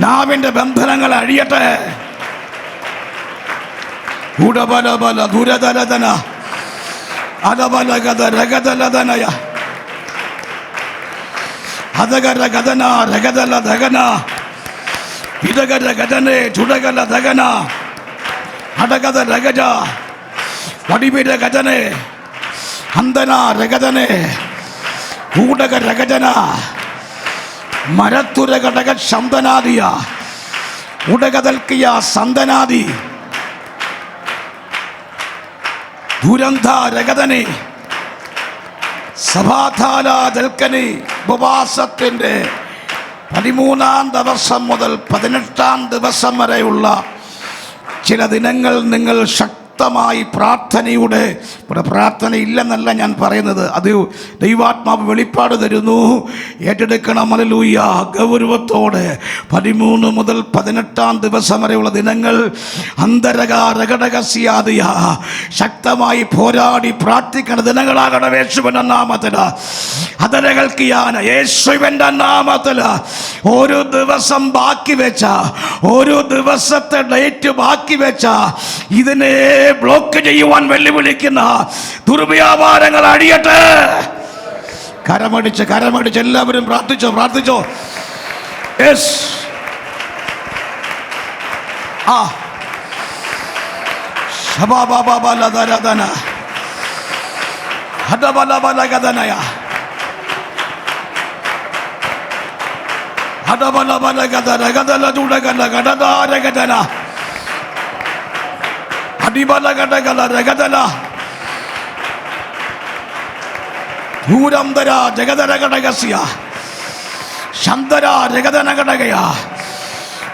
നാവിൻ്റെ ബന്ധനങ്ങൾ അഴിയട്ടെ. ഉടബലബല ദുരതലതന അലബലഗത രഗതലതനയ അതകര ഗതന രഗതല ദഗന ഇടകര ഗതനെ ചുടകല ദഗന അടകത രഗജ വടിവിര ഗതനെ ഹന്തന രഗതനെ ഊടക രഗജന മരത്തുര ഘടക ശബ്ദനാദിയ ഉടകതൽക്കിയ സന്തനാദി ദുരന്ത രഗതനെ സഭാധാലാതൽക്കനി. ഉപവാസത്തിൻ്റെ 13-ാം ദിവസം മുതൽ 18-ാം ദിവസം വരെയുള്ള ചില ദിനങ്ങൾ നിങ്ങൾ ശക്തമായി പ്രാർത്ഥനയുടെ, ഇവിടെ പ്രാർത്ഥന ഇല്ലെന്നല്ല ഞാൻ പറയുന്നത്, അത് ദൈവാത്മാവ് വെളിപ്പാട് തരുന്നു. ഏറ്റെടുക്കണം. ഹല്ലേലൂയ. ഗൗരവത്തോടെ 13 മുതൽ 18-ാം ദിവസം വരെയുള്ള ദിനങ്ങൾ അന്തരകാരകടകസ്യാദിയ ശക്തമായി പോരാടി പ്രാർത്ഥിക്കുന്ന ദിനങ്ങളാകണം യേശുവിൻ്റെ നാമത്തിൽ. അതരകൾക്ക് യേശുവിൻ്റെ നാമത്തിൽ ഒരു ദിവസം ബാക്കി വെച്ച, ഒരു ദിവസത്തെ ഡേറ്റ് ബാക്കി വെച്ച ഇതിനെ ബ്ലോക്ക് ചെയ്യുവാൻ വെല്ലുവിളിക്കുന്ന ദുർവ്യാപാരങ്ങൾ അടിയട്ടെ. കരമടിച്ച് എല്ലാവരും പ്രാർത്ഥിച്ചോ. യെസ്. ശബബബബലദരദന ഹദബലബലഗദനയ ഹദബലബലഗദരഗദലദുടഗല ഗദദാരഗദന അടിബലഗദഗല രഗദല ഭൂരംധര ജഗദരഗടകസ്യ ശന്തര രഗദനഗടകയ.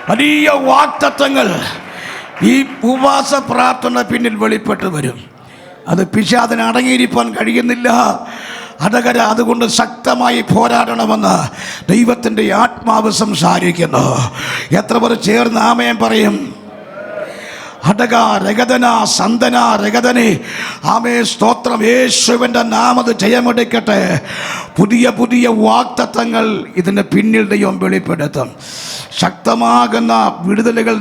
വലിയ വാക്തത്വങ്ങൾ ഈ ഉപവാസ പ്രാർത്ഥന പിന്നിൽ വെളിപ്പെട്ട് വരും. അത് പിശാചിന് അടങ്ങിയിരിക്കാൻ കഴിയുന്നില്ല. അതകര അതുകൊണ്ട് ശക്തമായി പോരാടണമെന്ന് ദൈവത്തിൻ്റെ ആത്മാവ് സംസാരിക്കുന്നു. എത്ര പേർ ചേർന്ന് ആമേൻ പറയും? ഹടക രഗതന സന്തന രഗതനെ. ആമേ സ്തോത്രം. യേശുവിൻ്റെ നാമത്തിൽ ജയമെടുക്കട്ടെ. പുതിയ പുതിയ വാഗ്ദത്തങ്ങൾ ഇതിന് പിന്നിൽ ദൈവം വെളിപ്പെടുത്തും. ശക്തമാകുന്ന വിടുതലുകൾ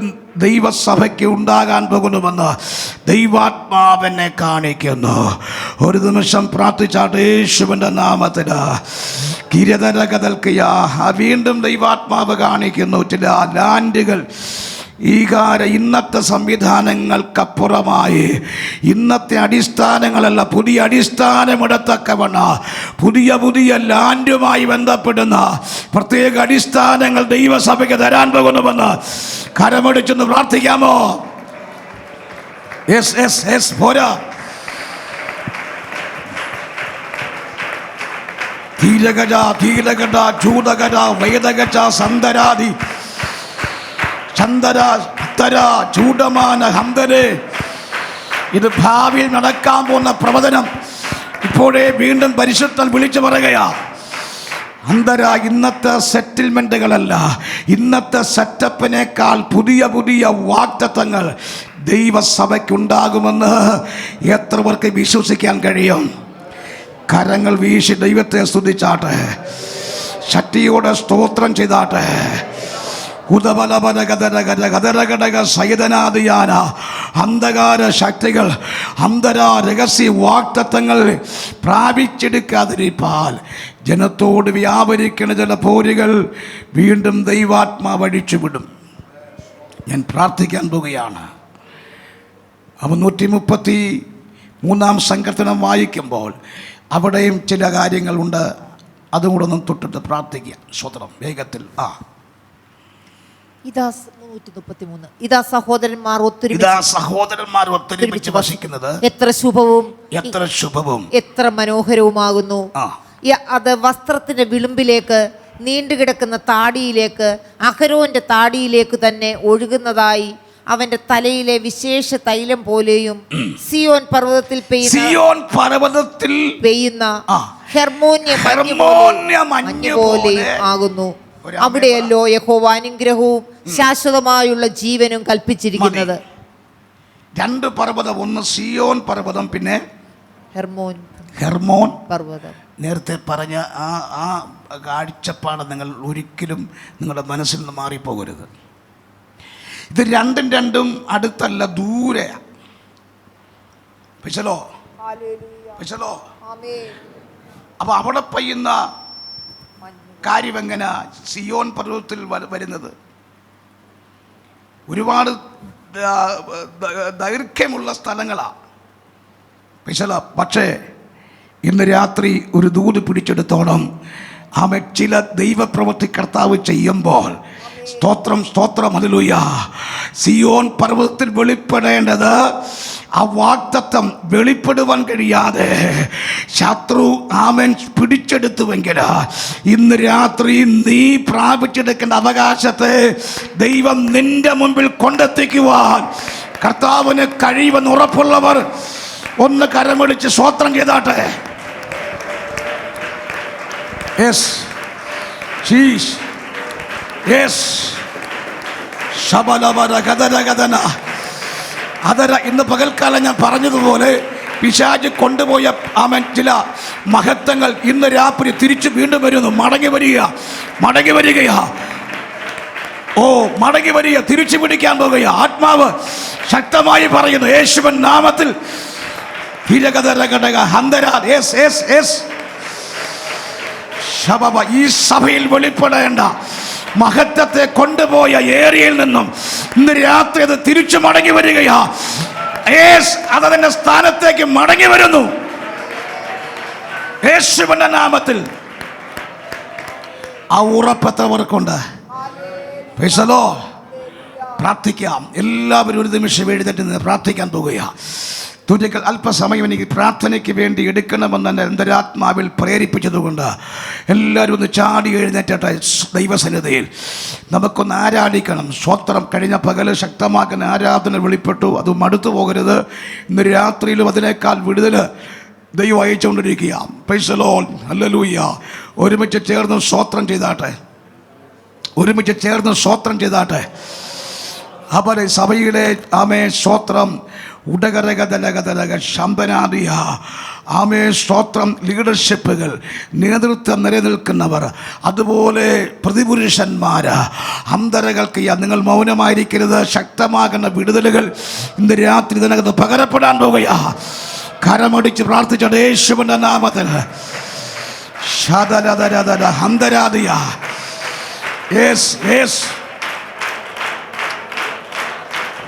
ദൈവസഭയ്ക്ക് ഉണ്ടാകാൻ പോകുന്നുവെന്ന് ദൈവാത്മാവെന്നെ കാണിക്കുന്നു. ഒരു നിമിഷം പ്രാർത്ഥിച്ചാട്ട് യേശുവിൻ്റെ നാമത്തിൽ. കിരതരകതൽക്കിയ വീണ്ടും ദൈവാത്മാവ് കാണിക്കുന്നു ചില ലാൻഡുകൾ ഇന്നത്തെ സംവിധാനങ്ങൾക്കപ്പുറമായി, ഇന്നത്തെ അടിസ്ഥാനങ്ങളല്ല, പുതിയ അടിസ്ഥാനമിടത്തക്കവണ്ണ പുതിയ പുതിയ ലാൻഡുമായി ബന്ധപ്പെടുന്ന പ്രത്യേക അടിസ്ഥാനങ്ങൾ ദൈവസഭയ്ക്ക് തരാൻ പോകുന്നുവെന്ന് കരമടിച്ചൊന്ന് പ്രാർത്ഥിക്കാമോ? പോരാ. ധീരഗജ ധീരഗജ ചൂതഗജ വൈദഗജ സന്തരാദി ചന്ദര ഉത്തര ചൂടമാന ഹന്തരെ. ഇത് ഭാവിയിൽ നടക്കാൻ പോകുന്ന പ്രവചനം ഇപ്പോഴേ വീണ്ടും പരിശുദ്ധൻ വിളിച്ചു പറയുകയാ. അന്തര ഇന്നത്തെ സെറ്റിൽമെൻറ്റുകളല്ല, ഇന്നത്തെ സെറ്റപ്പിനേക്കാൾ പുതിയ പുതിയ വാഗ്ദത്തങ്ങൾ ദൈവസഭയ്ക്കുണ്ടാകുമെന്ന് എത്ര പേർക്ക് വിശ്വസിക്കാൻ കഴിയും? കരങ്ങൾ വീശി ദൈവത്തെ സ്തുതിച്ചാട്ടെ, ശക്തിയോടെ സ്തോത്രം ചെയ്താട്ടെ. സൈതനാദിയാന അന്ധകാര ശക്തികൾ അന്തര രഹസ്യ വാഗ്ദത്തങ്ങൾ പ്രാപിച്ചെടുക്കാതിരിപ്പാൽ ജനത്തോട് വ്യാപരിക്കുന്ന ചില പോരുകൾ വീണ്ടും ദൈവാത്മാവ് അഴിച്ചുവിടും. ഞാൻ പ്രാർത്ഥിക്കാൻ പോവുകയാണ്. അപ്പോൾ 133 സങ്കീർത്തനം വായിക്കുമ്പോൾ അവിടെയും ചില കാര്യങ്ങളുണ്ട്. അതും കൂടെ ഒന്ന് തൊട്ടിട്ട് പ്രാർത്ഥിക്കുക. സ്വതന്ത്രം വേഗത്തിൽ. ഇതാ സഹോദരന്മാർ ഒത്തൊരുമിച്ച് വസിക്കുന്നത് എത്ര ശുഭവും എത്ര മനോഹരവുമാകുന്നു. അത് വസ്ത്രത്തിന്റെ വിളുമ്പിലേക്ക് നീണ്ടുകിടക്കുന്ന താടിയിലേക്ക്, അഹരോന്റെ താടിയിലേക്ക് തന്നെ ഒഴുകുന്നതായി അവന്റെ തലയിലെ വിശേഷ തൈലം പോലെയും സിയോൻ പർവ്വതത്തിൽ പെയ്യുന്ന ഹെർമോന്യ മഞ്ഞ് പോലെയും ആകുന്നു. അവിടെയല്ലോ യഹോവ അനുഗ്രഹവും ശാശ്വതമായുള്ള ജീവനും കൽപ്പിച്ചിരിക്കുന്നത്. 2 പർവ്വതം, ഒന്ന് സിയോൻ പർവ്വതം, പിന്നെ ഹെർമോൻ പർവ്വതം. നേരത്തെ പറഞ്ഞ ആ കാഴ്ചപ്പാട് നിങ്ങൾ ഒരിക്കലും നിങ്ങളുടെ മനസ്സിൽ നിന്ന് മാറിപ്പോകരുത്. ഇത് രണ്ടും അടുത്തല്ല, ദൂരെ. അപ്പൊ അവിടെ പെയ്യുന്ന കാര്യം എങ്ങനെ സിയോൻ പർവ്വതത്തിൽ വരുന്നത്? ഒരുപാട് ദൈർഘ്യമുള്ള സ്ഥലങ്ങളാണ്. പക്ഷേ ഇന്ന് രാത്രി ഒരു ദൂത് പിടിച്ചെടുത്തോണം. ചില ദൈവപ്രവൃത്തി കർത്താവ് ചെയ്യുമ്പോൾ സ്തോത്രം ഹല്ലേലൂയ. സിയോൻ പർവ്വതത്തിൽ വെളിപ്പെടേണ്ടത് ആ വാഗ്ദത്തം വെളിപ്പെടുവാൻ കഴിയാതെ ശത്രു പിടിച്ചെടുത്തുവെങ്കിൽ ഇന്ന് രാത്രി നീ പ്രാപിച്ചെടുക്കേണ്ട അവകാശത്തെ ദൈവം നിന്റെ മുൻപിൽ കൊണ്ടെത്തിക്കുവാൻ കർത്താവിന് കഴിയുമെന്ന് ഉറപ്പുള്ളവർ ഒന്ന് കരമടിച്ച് സ്തോത്രം ചെയ്താട്ടെ. ഇന്ന് പകൽക്കാലം ഞാൻ പറഞ്ഞതുപോലെ പിശാച് കൊണ്ടുപോയ ചില മഹത്വങ്ങൾ ഇന്ന് രാത്രി തിരിച്ചു വീണ്ടും വരുന്നു. മടങ്ങി വരികയാ. മടങ്ങി വരിക, തിരിച്ചു പിടിക്കാൻ പോകുക. ആത്മാവ് ശക്തമായി പറയുന്നു, യേശുവിൻ നാമത്തിൽ. ഈ സഭയിൽ വെളിപ്പെടേണ്ട മഹത്വത്തെ കൊണ്ടുപോയ ഏരിയയിൽ നിന്നും ഇന്ന് രാത്രി അത് തിരിച്ചു മടങ്ങി വരികയാ. അതതിന്റെ സ്ഥാനത്തേക്ക് മടങ്ങി വരുന്നു യേശുവിന്റെ നാമത്തിൽ. ആ ഉറപ്പെത്തവർക്കുണ്ട്. പ്രാർത്ഥിക്കാം. എല്ലാവരും ഒരു നിമിഷം എഴുന്നേറ്റ് നിന്ന് പ്രാർത്ഥിക്കാൻ പോകുക. അല്പസമയം എനിക്ക് പ്രാർത്ഥനയ്ക്ക് വേണ്ടി എടുക്കണമെന്ന് എൻ്റെ അന്തരാത്മാവിൽ പ്രേരിപ്പിച്ചതുകൊണ്ട് എല്ലാവരും ഒന്ന് ചാടി എഴുന്നേറ്റട്ടെ. ദൈവസന്നിധിയിൽ നമുക്കൊന്ന് ആരാധിക്കണം. സ്തോത്രം. കഴിഞ്ഞ പകല് ശക്തമാക്കുന്ന ആരാധന വെളിപ്പെട്ടു. അത് മടുത്തു പോകരുത്. ഇന്ന് രാത്രിയിലും അതിനേക്കാൾ വിടുതൽ ദൈവം അയച്ചുകൊണ്ടിരിക്കുക. Praise the Lord. ഹല്ലേലൂയ. ഒരുമിച്ച് ചേർന്ന് സ്തോത്രം ചെയ്താട്ടെ. അവരെ സഭയിലെ സ്തോത്രം ഉടകരകതലകതലക ശമ്പനാദിയ സ്തോത്രം. ലീഡർഷിപ്പുകൾ, നേതൃത്വം നിലനിൽക്കുന്നവർ, അതുപോലെ പ്രതിപുരുഷന്മാർ, അന്തരകൾക്ക് നിങ്ങൾ മൗനമായിരിക്കരുത്. ശക്തമാകുന്ന വിടുതലുകൾ ഇന്ന് രാത്രി ഇതിനകത്ത് പകരപ്പെടാൻ പോകുകയാ. കരമടിച്ച് പ്രാർത്ഥിച്ച യേശുവിന്റെ നാമത്തിൽ. ഹന്തരാദിയ.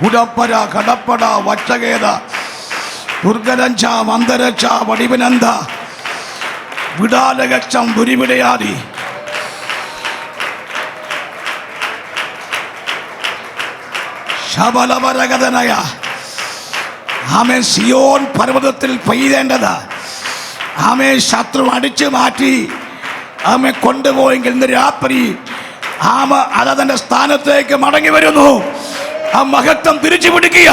ഉടപ്പര കടപ്പട വച്ചകേത ദുർഗരഞ്ച മന്ദരച്ച വടിവിനന്ദ വിടാലകച്ചം ദുരിവിടയാതി. ശബലപരകഥനയ. സിയോൻ പർവ്വതത്തിൽ പെയ്തേണ്ടത് ശത്രു അടിച്ചു മാറ്റി കൊണ്ടുപോയെങ്കിൽ ഇന്ന് രാത്രി അതതിന്റെ സ്ഥാനത്തേക്ക് മടങ്ങി വരുന്നു. ആ മഹത്വം തിരിച്ചു പിടിക്കുക.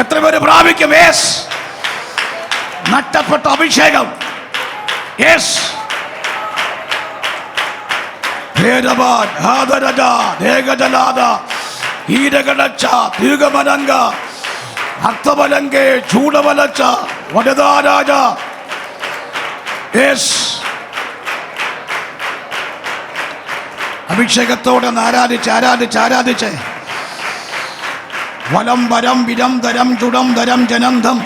എത്ര പേര് പ്രാപിക്കും? നഷ്ടപ്പെട്ട അഭിഷേകം. അഭിഷേകത്തോടെ ആരാധിച്ച് വലം വരം വിരം തരം ചുടം തരം ജനന്തം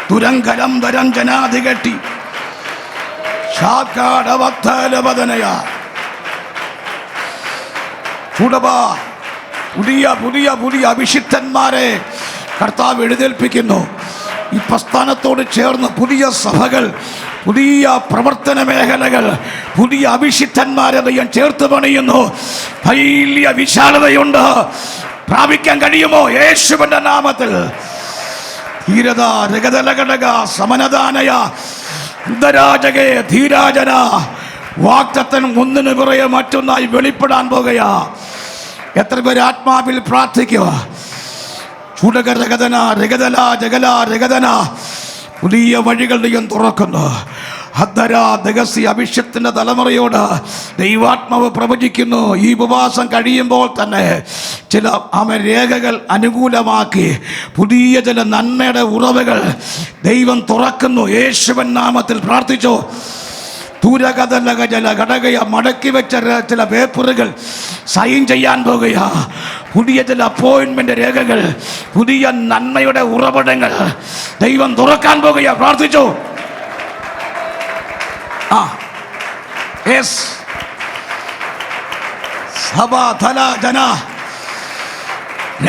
തുരങ്കരം തരം ജനാധികട്ടി പുതിയ പുതിയ പുതിയ അഭിഷിക്തന്മാരെ കർത്താവ് എഴുന്നേൽപ്പിക്കുന്നു. ഈ പ്രസ്ഥാനത്തോട് ചേർന്ന് പുതിയ സഭകൾ, പുതിയ പ്രവർത്തന മേഖലകൾ, പുതിയ അഭിഷിക്തന്മാരെ ദൈവം ചേർത്ത് പണിയുന്നു. വലിയ വിശാലതയുണ്ട്. പ്രാപിക്കാൻ കഴിയുമോ? യേശുവിന്റെ നാമത്തിൽ. ധീരത രഗതലഘടക സമനദാനയ ഉദരാജകേ ധീരാജന. വാഗ്ദത്തം ഒന്നിനു പുറകെ മറ്റൊന്നായി വെളിപ്പെടാൻ പോകുകയാ. എത്ര പേര് ആത്മാവിൽ പ്രാർത്ഥിക്കുക? ചുടകരഗതന രഗതല ജഗല രഗതന. പുതിയ വഴികൾ ദൈവം തുറക്കുന്നു. അഭിഷത്തിന്റെ തലമുറയോട് ദൈവാത്മാവ് പ്രവചിക്കുന്നു. ഈ ഉപവാസം കഴിയുമ്പോൾ തന്നെ ചില രേഖകൾ അനുകൂലമാക്കി പുതിയ ചില നന്മയുടെ ഉറവുകൾ ദൈവം തുറക്കുന്നു. യേശുവൻ നാമത്തിൽ പ്രാർത്ഥിച്ചോ. ദൂരകഥലക ചില ഘടകയ മടക്കി വെച്ച ചില പേപ്പറുകൾ സൈൻ ചെയ്യാൻ പോകുകയാ. പുതിയ ചില അപ്പോയിന്റ്മെന്റ് രേഖകൾ, പുതിയ നന്മയുടെ ഉറവിടങ്ങൾ ദൈവം തുറക്കാൻ പോകുകയാ. പ്രാർത്ഥിച്ചോ.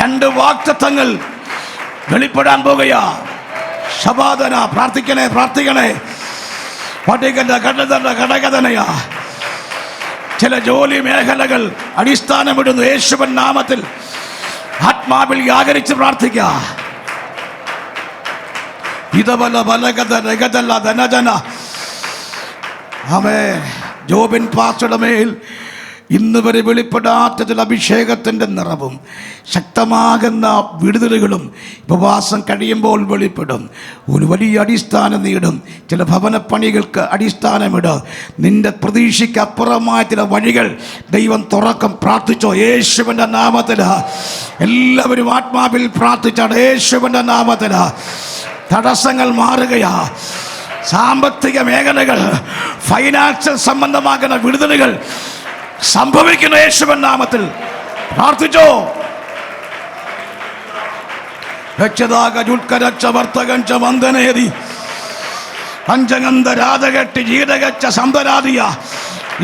രണ്ട് വാഗ്ദത്തങ്ങൾ വെളിപ്പെടാൻ പോകുകയാ. ശബാധന. പ്രാർത്ഥിക്കണേ, പ്രാർത്ഥിക്കണേ. ഘടകതനയാ. ചില ജോലി മേഖലകൾ അടിസ്ഥാനമിടുന്നു. യേശുവൻ നാമത്തിൽ ആത്മാവിൽ യാഗരിച്ച് പ്രാർത്ഥിക്കുക. ഇതബല ബലഗത രഗതല ധനജന. ജോബിൻ പാസ്റ്ററുടെ മേൽ ഇന്ന് വരെ വെളിപ്പെടാത്ത ചില അഭിഷേകത്തിൻ്റെ നിറവും ശക്തമാകുന്ന വിടുതലുകളും ഉപവാസം കഴിയുമ്പോൾ വെളിപ്പെടും. ഒരു വലിയ അടിസ്ഥാനം നേടും. ചില ഭവനപ്പണികൾക്ക് അടിസ്ഥാനമിടും. നിന്റെ പ്രതീക്ഷയ്ക്ക് അപ്പുറമായ ചില വഴികൾ ദൈവം തുറക്കും. പ്രാർത്ഥിച്ചോ. യേശുവിൻ്റെ നാമത്തിൽ എല്ലാവരും ആത്മാവിൽ പ്രാർത്ഥിച്ചാണ്. യേശുവിൻ്റെ നാമത്തിൽ തടസ്സങ്ങൾ മാറുകയാ. സാമ്പത്തിക മേഖലകൾ, ഫൈനാൻഷ്യൽ സംബന്ധമാകുന്ന വിടുതലുകൾ സംഭവിക്കുന്ന യേശുവിൻ നാമത്തിൽ പ്രാർത്ഥിച്ചോ.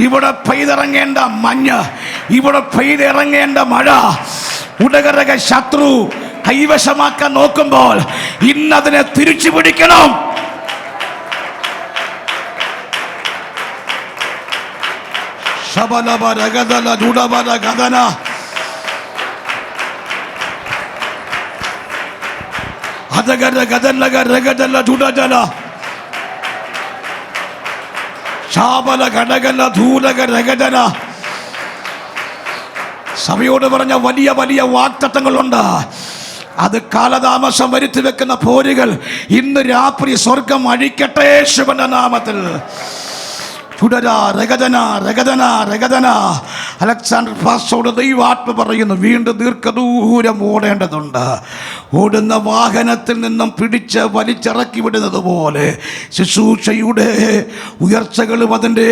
ഇവിടെ പെയ്തിറങ്ങേണ്ട മഞ്ഞ്, ഇവിടെ പെയ്തിറങ്ങേണ്ട മഴ ഉടകരക ശത്രു കൈവശമാക്കാൻ നോക്കുമ്പോൾ ഇന്നതിനെ തിരിച്ചു പിടിക്കണം. ശബലബ രഗതല ജുഡബല ഗദന. അദഗര ഗദലഗ രഗതല ജുഡജല. ശാബല ഘടകല ധൂലക രഗജന. സഭയോട് പറഞ്ഞ വലിയ വലിയ വാഗ്ദത്തങ്ങളുണ്ട്. അത് കാലതാമസം വരുത്തി വെക്കുന്ന പോരുകൾ ഇന്ന് രാത്രി സ്വർഗം അഴിക്കട്ടെ യേശുവിന്റെ നാമത്തിൽ. അലക്സാണ്ടർ പാസ്റ്ററോട് ദൈവാത്മ പറയുന്നു, വീണ്ടും ദീർഘദൂരം ഓടേണ്ടതുണ്ട്. ഓടുന്ന വാഹനത്തിൽ നിന്നും പിടിച്ച് വലിച്ചിറക്കി വിടുന്നത് പോലെ ശുശ്രൂഷയുടെ ഉയർച്ചകളും അതിൻ്റെ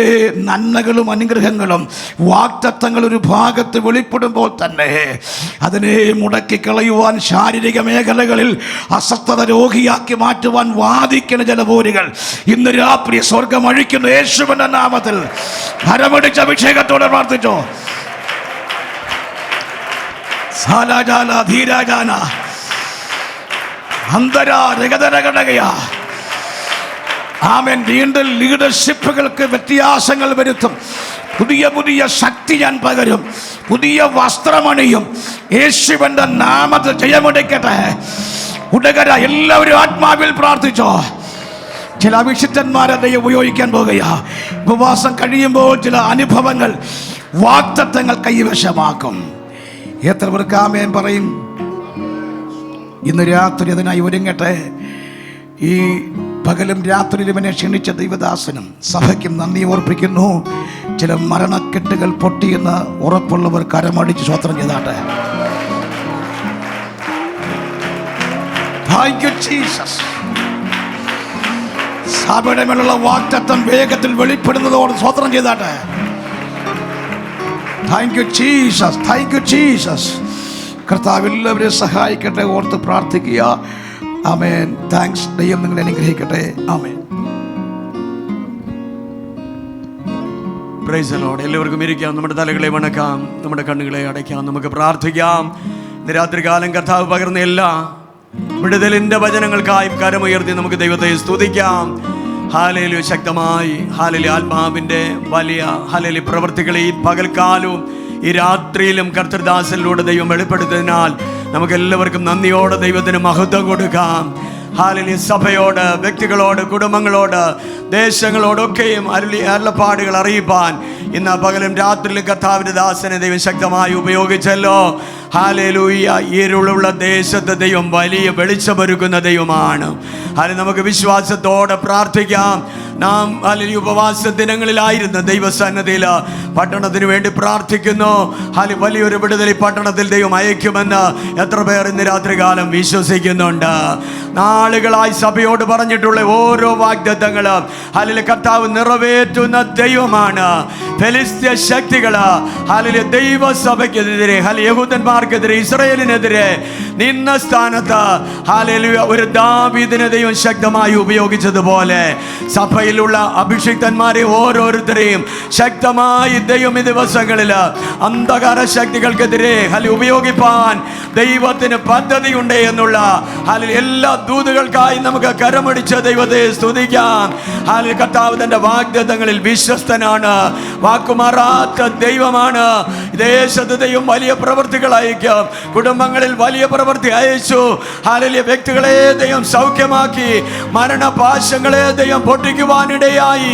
നന്മകളും അനുഗ്രഹങ്ങളും വാഗ്ദത്തങ്ങൾ ഒരു ഭാഗത്ത് വെളിപ്പെടുമ്പോൾ തന്നെ അതിനെ മുടക്കിക്കളയുവാൻ, ശാരീരിക മേഖലകളിൽ അസ്വസ്ഥത രോഗിയാക്കി മാറ്റുവാൻ വാദിക്കുന്ന ചില പോരുകൾ ഇന്ന് രാത്രി സ്വർഗം അഴിക്കുന്നു യേശുവിന്റെ നാമത്തിൽ. ഭരമടിച്ച അഭിഷേകത്തോടെ പ്രാർത്ഥിച്ചോ. സാലാജാല ധീരാജാന അന്തരാ രഗതരഘടകയാ. ആമേൻ. വീണ്ടും ലീഡർഷിപ്പുകൾക്ക് വ്യത്യാസങ്ങൾ വരുത്തും. പുതിയ പുതിയ ശക്തി ഞാൻ പകരും. പുതിയ വസ്ത്രമണിയും. യേശുവിന്റെ നാമത്തിൽ ജയമെടുക്കട്ടെ. ഉടകര എല്ലാവരും ആത്മാവിൽ പ്രാർത്ഥിച്ചോ. ചില അഭിഷിക്തന്മാരെ ദൈവം ഉപയോഗിക്കാൻ പോകുകയാ. ഉപവാസം കഴിയുമ്പോൾ ചില അനുഭവങ്ങൾ, വാഗ്ദത്തങ്ങൾ കൈവശമാക്കും. എത്ര പേർക്ക് ആമേൻ പറയും? ഇന്ന് രാത്രി അതിനായി ഒരുങ്ങട്ടെ. ഈ പകലും രാത്രിയിലും എന്നെ ക്ഷണിച്ച ദൈവദാസനും സഭയ്ക്കും നന്ദി ഓർപ്പിക്കുന്നു. ചില മരണക്കെട്ടുകൾ പൊട്ടിയെന്ന് ഉറപ്പുള്ളവർ കരമടിച്ച് സ്വത്രം ചെയ്താട്ടെ. Thank you, Jesus. സഭയുടെ മേലുള്ള വാഗ്ദത്തം വേഗത്തിൽ വെളിപ്പെടുന്നതോട് സ്വത്രം ചെയ്താട്ടെ. Thank you Jesus, thank you Jesus. കർത്താവ് എല്ലാവരെയും സഹായിക്കട്ടെ. ഓർത്ത് പ്രാർത്ഥിക്കുക. ആമേൻ. താങ്ക്സ്. ദൈവം നിങ്ങളെ അനുഗ്രഹിക്കട്ടെ. ആമേൻ. Praise the Lord. എല്ലാവർക്കും ഇരിക്കാം. നമ്മുടെ തലകളെ വണക്കാം, നമ്മുടെ കണ്ണുകളെ അടയ്ക്കാം. നമുക്ക് പ്രാർത്ഥിക്കാം. ഇന്ന് രാത്രികാലം കർത്താവ് പകർന്ന എല്ലാ വിടുതലിൻ്റെ വചനങ്ങൾക്കായും കരമുയർത്തി നമുക്ക് ദൈവത്തെ സ്തുതിക്കാം. ഹാലേലു ശക്തമായി ഹാലേലു ആത്മാവിൻ്റെ വലിയ ഹാലേലു പ്രവൃത്തികളെ ഈ പകൽക്കാലവും ഈ രാത്രിയിലും കർത്തൃദാസനിലൂടെ ദൈവം വെളിപ്പെടുത്തതിനാൽ നമുക്കെല്ലാവർക്കും നന്ദിയോടെ ദൈവത്തിന് മഹത്വം കൊടുക്കാം. ഹാലേലു സഭയോട്, വ്യക്തികളോട്, കുടുംബങ്ങളോട്, ദേശങ്ങളോടൊക്കെയും അരുളപ്പാടുകൾ അറിയിപ്പാൻ ഇന്ന് പകലും രാത്രിയിലും കർത്താവിൻ്റെ ദാസനെ ദൈവം ശക്തമായി ഉപയോഗിച്ചല്ലോ. ഹാലേലൂയ. ഇരുളുള്ള ദേശത്ത് ദൈവം വലിയ വെളിച്ചമൊരുക്കുന്ന ദൈവമാണ്. അത് നമുക്ക് വിശ്വാസത്തോടെ പ്രാർത്ഥിക്കാം. നാം അല്ലെങ്കിൽ ഉപവാസ ദിനങ്ങളിലായിരുന്ന ദൈവസന്നിധിയിൽ പട്ടണത്തിന് വേണ്ടി പ്രാർത്ഥിക്കുന്നു. വലിയൊരു വിടുതൽ പട്ടണത്തിൽ ദൈവം അയക്കുമെന്ന് എത്ര പേർ ഇന്ന് രാത്രികാലം വിശ്വസിക്കുന്നുണ്ട്? നാളുകളായി സഭയോട് പറഞ്ഞിട്ടുള്ള ഓരോ വാഗ്ദത്തങ്ങളും അല്ലെങ്കിൽ കർത്താവ് നിറവേറ്റുന്ന ദൈവമാണ്. ഫെലിസ്ത്യ ശക്തികള് അല്ലെങ്കിൽ ദൈവസഭയ്ക്കെതിരെ യഹൂദന്മാർക്കെതിരെ, ഇസ്രായേലിനെതിരെ നിന്ന സ്ഥാനത്ത് ഹല്ലേലൂയ ഒരു ദാവീദിനെ ദൈവം ശക്തമായി ഉപയോഗിച്ചതുപോലെ സഭയിലുള്ള അഭിഷിക്തന്മാരെ ഓരോരുത്തരെയും ശക്തമായി ദൈവം ഈ ദിവസങ്ങളിൽ അന്ധകാര ശക്തികൾക്കെതിരെ ഉപയോഗിപ്പാൻ ദൈവത്തിന് പദ്ധതിയുണ്ട് എന്നുള്ള എല്ലാ ദൂതുകൾക്കായി നമുക്ക് കരമടിച്ച് ദൈവത്തെ സ്തുതിക്കാം. കർത്താവ് തന്റെ വാഗ്ദത്തങ്ങളിൽ വിശ്വസ്തനാണ്, വാക്കുമാറാത്ത ദൈവമാണ്. ദേശത്ത് ദൈവം വലിയ പ്രവൃത്തികൾ അയക്കും. കുടുംബങ്ങളിൽ വലിയ പ്രവൃത്തി അയച്ചു. വ്യക്തികളെ ദൈവം സൗഖ്യമാക്കി, മരണപാശങ്ങളെ ദൈവം പൊട്ടിക്കുവാനിടയായി.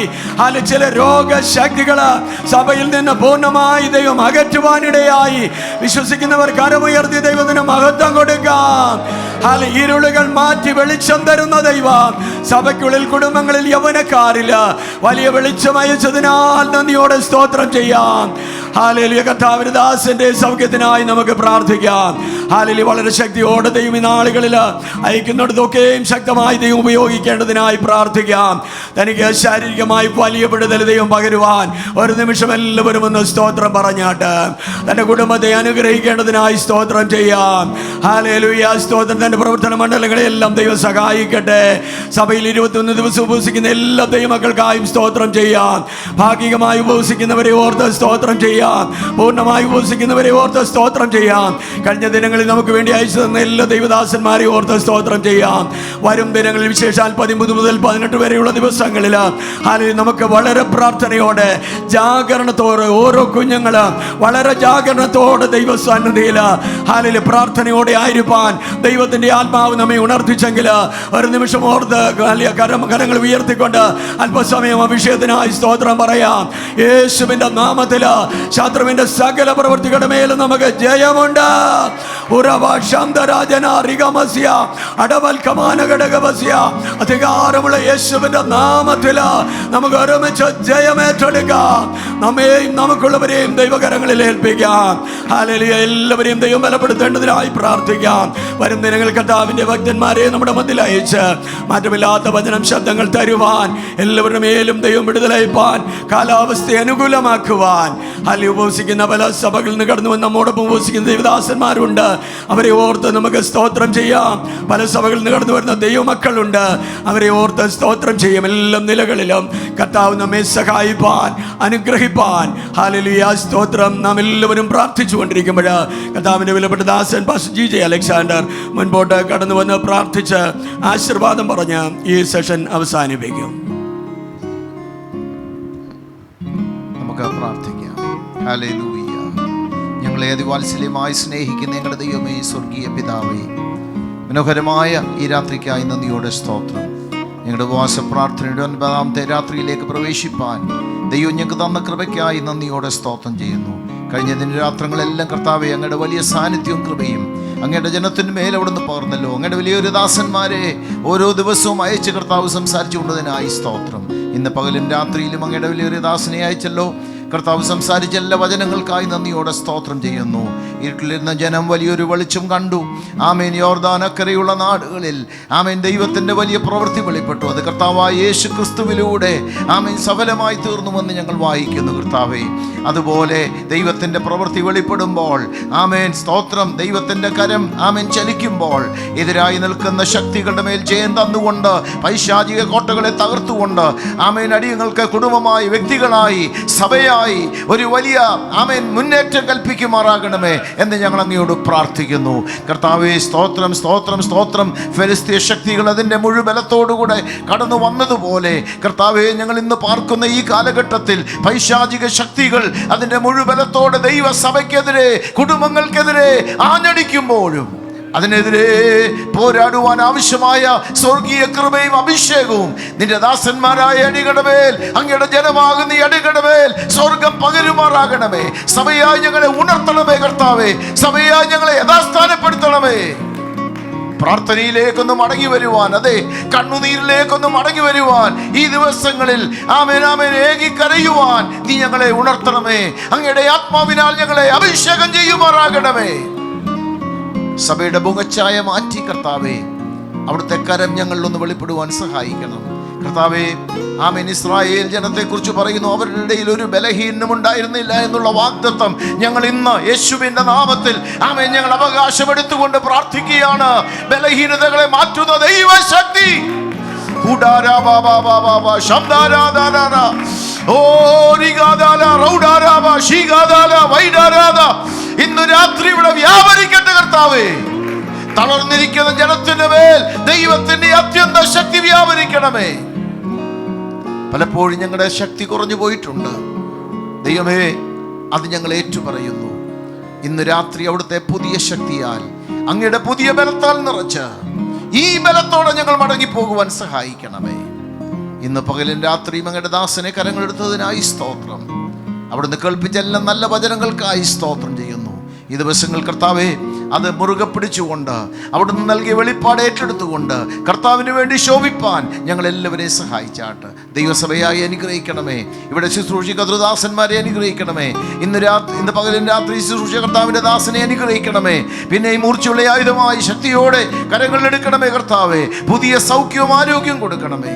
ചില രോഗശക്തികള് സഭയിൽ നിന്ന് പൂർണ്ണമായി ദൈവം അകറ്റുവാനിടയായി. വിശ്വസിക്കുന്നവർ കരമുയർത്തി ദൈവത്തിന് മഹത്വം കൊടുക്കാം. ഇരുളുകൾ മാറ്റി വെളിച്ചം തരുന്ന ദൈവം സഭയ്ക്കുള്ളിൽ, കുടുംബങ്ങളിൽ യൗവനക്കാരില്ല വലിയ വെളിച്ചം അയച്ചതിനാൽ നന്ദിയോടെ സ്തോത്രം ചെയ്യാം. ഹല്ലേലൂയ. കർത്താവിന്റെ ദാസന്റെ സൗഖ്യത്തിനായി നമുക്ക് പ്രാർത്ഥിക്കാം. ഹല്ലേലൂയ. വളരെ ശക്തിയോടെ ദൈവം ഈ നാളുകളിൽ അയക്കുന്നിടത്തൊക്കെയും ശക്തമായി ദൈവം ഉപയോഗിക്കേണ്ടതിനായി പ്രാർത്ഥിക്കാം. തനിക്ക് ശാരീരികമായി വലിയ വിടുതൽ ദൈവം പകരുവാൻ ഒരു നിമിഷം എല്ലാവരും ഒന്ന് സ്തോത്രം പറഞ്ഞാട്ട് തന്റെ കുടുംബത്തെ അനുഗ്രഹിക്കേണ്ടതിനായി സ്തോത്രം ചെയ്യാം. ഹല്ലേലൂയ. സ്തോത്രം. തന്റെ പ്രവർത്തന മണ്ഡലങ്ങളെല്ലാം ദൈവം സഹായിക്കട്ടെ. സഭയിൽ 21 ദിവസം ഉപവസിക്കുന്ന എല്ലാ ദൈവമക്കൾക്കായും സ്തോത്രം ചെയ്യാം. ഭാഗികമായി ഉപവസിക്കുന്നവരെ ഓർത്ത് സ്തോത്രം ചെയ്യാം. പൂർണ്ണമായി ഉപവസിക്കുന്നവരെ ഓർത്ത് സ്തോത്രം ചെയ്യാം. കഴിഞ്ഞ ദിനങ്ങളിൽ നമുക്ക് വേണ്ടി അയച്ചു തന്ന എല്ലാ ദൈവദാസന്മാരെ ഓർത്ത് സ്തോത്രം ചെയ്യാം. വരും ദിനങ്ങളിൽ വിശേഷാൽ 13 മുതൽ 18 വരെയുള്ള ദിവസങ്ങളിൽ നമുക്ക് വളരെ പ്രാർത്ഥനയോടെ, ജാഗരണത്തോടെ, ഓരോ കുഞ്ഞുങ്ങളും വളരെ ജാഗരണത്തോടെ ദൈവസന്നിധിയിൽ പ്രാർത്ഥനയോടെ ആയിരിക്കാൻ ദൈവത്തിന്റെ ആത്മാവ് നമ്മെ ഉണർത്തിച്ചെങ്കിൽ ഒരു നിമിഷം ഓർത്ത് കരങ്ങൾ ഉയർത്തിക്കൊണ്ട് അല്പസമയം അഭിഷേകത്തിനായി സ്തോത്രം പറയാം. യേശുവിന്റെ നാമത്തിൽ ശത്രുവിന്റെ സകല പ്രവൃത്തികളുടെ മേലും നമുക്ക് ജയമുണ്ട്. അധികാരമുള്ള യേശുവിന്റെ നാമത്തിൽ നമുക്ക് ഒരുമിച്ച് ജയമേറ്റെടുക്കാം. നമ്മെയും നമുക്കുള്ളവരെയും ദൈവകരങ്ങളിൽ ഏൽപ്പിക്കാം. ഹല്ലേലൂയ. എല്ലാവരെയും ദൈവം ബലപ്പെടുത്തേണ്ടതിനായി പ്രാർത്ഥിക്കാം. വരും ദിനങ്ങൾ കർത്താവിന്റെ ഭക്തന്മാരെ നമ്മുടെ മധ്യത്തിൽ അയച്ച് മാറ്റമില്ലാത്ത വചനം ശബ്ദങ്ങൾ തരുവാൻ, എല്ലാവരുടെ മേലും ദൈവം വിടുതലയപ്പാൻ, കാലാവസ്ഥയെ അനുകൂലമാക്കുവാൻ. ഉപവസിക്കുന്ന പല സഭകളിൽ നിന്ന് കടന്നു വന്ന് നമ്മോടൊപ്പം ഉപവസിക്കുന്ന ദൈവദാസന്മാരുണ്ട്. അവരെ ഓർത്ത് നമുക്ക് സ്തോത്രം ചെയ്യാം. പല സഭകളിൽ നിന്ന് കടന്നു വരുന്ന ദൈവമക്കളുണ്ട്. അവരെ ഓർത്ത് സ്തോത്രം ചെയ്യും. എല്ലാ നിലകളിലും കർത്താവ് നമ്മെ സഹായിപ്പാൻ, അനുഗ്രഹിപ്പാൻ. ഹല്ലേലൂയ. സ്തോത്രം. നാം എല്ലാവരും പ്രാർത്ഥിച്ചു കൊണ്ടിരിക്കുമ്പോൾ കർത്താവിന്റെ വിലപ്പെട്ട ദാസൻ പാസ്റ്റർ ജി ജെ അലക്സാണ്ടർ മുൻപോട്ട് കടന്നു വന്ന് പ്രാർത്ഥിച്ച് ആശീർവാദം പറഞ്ഞ് ഈ സെഷൻ അവസാനിപ്പിക്കും. നമുക്ക് പ്രാർത്ഥിക്കാം. ഹല്ലേലൂയ. ഞങ്ങളെ അതിവാത്സല്യമായി സ്നേഹിക്കുന്ന ഞങ്ങളുടെ ദൈവമേ, സ്വർഗീയ പിതാവേ, മനോഹരമായ ഈ രാത്രിക്കായി നന്ദിയോടെ സ്തോത്രം. ഞങ്ങളുടെ ഉപവാസ പ്രാർത്ഥനയുടെ 9ാമത്തെ രാത്രിയിലേക്ക് പ്രവേശിപ്പാൻ ദൈവം ഞങ്ങൾക്ക് തന്ന കൃപയ്ക്കായി നന്ദിയോടെ സ്തോത്രം ചെയ്യുന്നു. കഴിഞ്ഞ ദിനരാത്രങ്ങളെല്ലാം കർത്താവേ, അങ്ങയുടെ വലിയ സാന്നിധ്യവും കൃപയും അങ്ങയുടെ ജനത്തിന് മേലെ അവിടുന്ന് പകർന്നല്ലോ. അങ്ങയുടെ വലിയൊരു ദാസന്മാരെ ഓരോ ദിവസവും അയച്ച് കർത്താവ് സംസാരിച്ചു കൊണ്ടതിനായി സ്തോത്രം. ഇന്ന് പകലും രാത്രിയിലും അങ്ങയുടെ വലിയൊരു ദാസനെ അയച്ചല്ലോ. കർത്താവ് സംസാരിച്ച എല്ലാ വചനങ്ങൾക്കായി നന്ദിയോടെ സ്തോത്രം ചെയ്യുന്നു. ഇരുട്ടിലിരുന്ന ജനം വലിയൊരു വെളിച്ചം കണ്ടു. ആമേൻ. യോർദാനക്കരയുള്ള നാടുകളിൽ ആമേൻ ദൈവത്തിൻ്റെ വലിയ പ്രവൃത്തി വെളിപ്പെട്ടു. അത് കർത്താവായ യേശു ക്രിസ്തുവിലൂടെ ആമേൻ സഫലമായി തീർന്നുവെന്ന് ഞങ്ങൾ വായിക്കുന്നു. കർത്താവേ, അതുപോലെ ദൈവത്തിൻ്റെ പ്രവൃത്തി വെളിപ്പെടുമ്പോൾ ആമേൻ സ്തോത്രം, ദൈവത്തിൻ്റെ കരം ആമേൻ ചലിക്കുമ്പോൾ എതിരായി നിൽക്കുന്ന ശക്തികളുടെ മേൽ ജയം തന്നുകൊണ്ട്, പൈശാചിക കോട്ടകളെ തകർത്തുകൊണ്ട് ആമേൻ അടിയങ്ങൾക്ക് കുടുംബമായി, വ്യക്തികളായി, സഭയായി മക്കൾക്കായി ഒരു വലിയ ആമേൻ മുന്നേറ്റം കൽപ്പിക്കുമാറാകണമേ എന്ന് ഞങ്ങൾ അങ്ങയോട് പ്രാർത്ഥിക്കുന്നു. കർത്താവേ, സ്തോത്രം സ്തോത്രം സ്തോത്രം. ഫെലിസ്തീയ ശക്തികൾ അതിൻ്റെ മുഴുബലത്തോടുകൂടെ കടന്നു വന്നതുപോലെ കർത്താവേ, ഞങ്ങൾ ഇന്ന് പാർക്കുന്ന ഈ കാലഘട്ടത്തിൽ പൈശാചിക ശക്തികൾ അതിൻ്റെ മുഴുബലത്തോടെ ദൈവസഭയ്ക്കെതിരെ, കുടുംബങ്ങൾക്കെതിരെ ആഞ്ഞടിക്കുമ്പോഴും അതിനെതിരെ പോരാടുവാൻ ആവശ്യമായ സ്വർഗീയ കൃപയും അഭിഷേകവും നിന്റെ ദാസന്മാരായ അടികളുടെ മേൽ, അങ്ങയുടെ ജനമാകുന്ന ഈ അടികളുടെ മേൽ സ്വർഗം പകരുമാറാകണമേ. സഭയായി ഞങ്ങളെ ഉണർത്തണമേ കർത്താവേ. സഭയായി ഞങ്ങളെ യഥാസ്ഥാനപ്പെടുത്തണമേ. പ്രാർത്ഥനയിലേക്കൊന്ന് മടങ്ങി വരുവാൻ, അതെ, കണ്ണുനീരിലേക്കൊന്ന് മടങ്ങി വരുവാൻ, ഈ ദിവസങ്ങളിൽ ആമേൻ ആമേൻ ഏകി കരയുവാൻ നീ ഞങ്ങളെ ഉണർത്തണമേ. അങ്ങയുടെ ആത്മാവിനാൽ ഞങ്ങളെ അഭിഷേകം ചെയ്യുമാറാകണമേ. സഭയുടെ മുഖച്ഛായ മാറ്റി കർത്താവേ, അവിടുത്തെ കരം ഞങ്ങളിലൊന്ന് വെളിപ്പെടുവാൻ സഹായിക്കണം കർത്താവേ. ആമേൻ. ഇസ്രായേൽ ജനത്തെക്കുറിച്ച് പറയുന്നു, അവരുടെ ഇടയിൽ ഒരു ബലഹീനം ഉണ്ടായിരുന്നില്ല എന്നുള്ള വാഗ്ദത്തം ഞങ്ങൾ ഇന്ന് യേശുവിന്റെ നാമത്തിൽ ആമേൻ ഞങ്ങൾ അവകാശമെടുത്തുകൊണ്ട് പ്രാർത്ഥിക്കുകയാണ്. ബലഹീനതകളെ മാറ്റുന്ന ദൈവശക്തി ഇന്ന് രാത്രി ഇവിടെ വ്യാപരിക്കട്ടെ കർത്താവേ. തളർന്നിരിക്കുന്ന ജനത്തിന്റെ മേൽ ദൈവത്തിന്റെ അത്യന്ത ശക്തി വ്യാപരിക്കണമേ. പലപ്പോഴും ഞങ്ങളുടെ ശക്തി കുറഞ്ഞു പോയിട്ടുണ്ട് ദൈവമേ, അത് ഞങ്ങൾ ഏറ്റുപറയുന്നു. ഇന്ന് രാത്രി അവിടുത്തെ പുതിയ ശക്തിയാൽ, അങ്ങയുടെ പുതിയ ബലത്താൽ നിറച്ച് ഈ ബലത്തോടെ ഞങ്ങൾ മടങ്ങിപ്പോകുവാൻ സഹായിക്കണമേ. ഇന്ന് പകലും രാത്രിയും അങ്ങയുടെ ദാസനെ കരങ്ങളെടുത്തതിനായി സ്തോത്രം. അവിടുന്ന് കേൾപ്പിച്ച എല്ലാ നല്ല വചനങ്ങൾക്കായി സ്തോത്രം ചെയ്യുന്നു. ഈ ദിവസങ്ങൾ കർത്താവേ, അത് മുറുകെ പിടിച്ചുകൊണ്ട് അവിടുന്ന് നൽകിയ വെളിപ്പാട് ഏറ്റെടുത്തുകൊണ്ട് കർത്താവിന് വേണ്ടി ശോഭിപ്പാൻ ഞങ്ങൾ എല്ലാവരെയും സഹായിച്ചാട്ട്. ദൈവസഭയായി അനുഗ്രഹിക്കണമേ. ഇവിടെ ശുശ്രൂഷിക്കുന്ന ദാസന്മാരെ അനുഗ്രഹിക്കണമേ. ഇന്ന് പകലും രാത്രി ശുശ്രൂഷ കർത്താവിൻ്റെ ദാസനെ അനുഗ്രഹിക്കണമേ. പിന്നെ ഈ മൂർച്ചയുള്ള ആയുധമായി ശക്തിയോടെ കരങ്ങളിലെടുക്കണമേ കർത്താവേ. പുതിയ സൗഖ്യവും ആരോഗ്യം കൊടുക്കണമേ.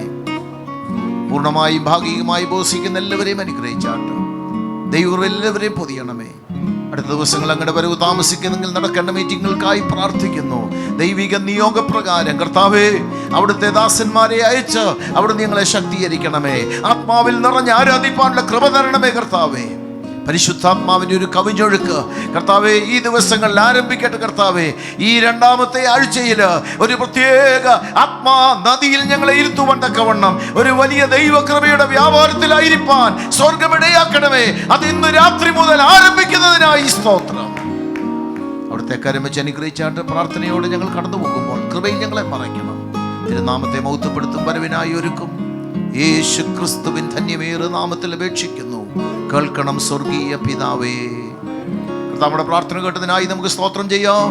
പൂർണ്ണമായും ഭാഗികമായി ബോധിക്കുന്ന എല്ലാവരെയും അനുഗ്രഹിച്ചാട്ട്. ദൈവം എല്ലാവരെയും പൊതിയണമേ. അടുത്ത ദിവസങ്ങൾ അങ്ങയുടെ വരവ് താമസിക്കുന്നെങ്കിൽ നടക്കേണ്ട മീറ്റിങ്ങുകൾക്കായി പ്രാർത്ഥിക്കുന്നു. ദൈവിക നിയോഗപ്രകാരം കർത്താവേ, അവിടുത്തെ ദാസന്മാരെ അയച്ച് അവിടുന്ന് ഞങ്ങളെ ശക്തീകരിക്കണമേ. ആത്മാവിൽ നിറഞ്ഞ് ആരാധിപ്പാനുള്ള കൃപ തരണമേ കർത്താവേ. പരിശുദ്ധാത്മാവിൻ്റെ ഒരു കവിഞ്ഞൊഴുക്ക് കർത്താവേ ഈ ദിവസങ്ങളിൽ ആരംഭിക്കട്ടെ കർത്താവേ. ഈ രണ്ടാമത്തെ ആഴ്ചയിൽ ഒരു പ്രത്യേക ആത്മാ നദിയിൽ ഞങ്ങളെ ഇരുത്തുവാൻ തക്കവണ്ണം ഒരു വലിയ ദൈവകൃപയുടെ വ്യാപാരത്തിലായിരിക്കാൻ സ്വർഗമിടയാക്കണമേ. അത് ഇന്ന് രാത്രി മുതൽ ആരംഭിക്കുന്നതിനായി സ്തോത്രം. അവിടുത്തെ കരം വെച്ച് അനുഗ്രഹിച്ചാട്ട് പ്രാർത്ഥനയോടെ ഞങ്ങൾ കടന്നു പോകുമ്പോൾ കൃപയിൽ ഞങ്ങളെ മറയ്ക്കണം. തിരുനാമത്തെ മഹത്വപ്പെടുത്തും വരവിനായി ഒരുക്കും യേശു ക്രിസ്തുവിൻ ധന്യമേറെ നാമത്തിൽ അപേക്ഷിക്കുന്നു. കേൾക്കണം സ്വർഗീയ പിതാവേ. നമ്മുടെ പ്രാർത്ഥന കേട്ടതിനായി നമുക്ക് സ്തോത്രം ചെയ്യാം.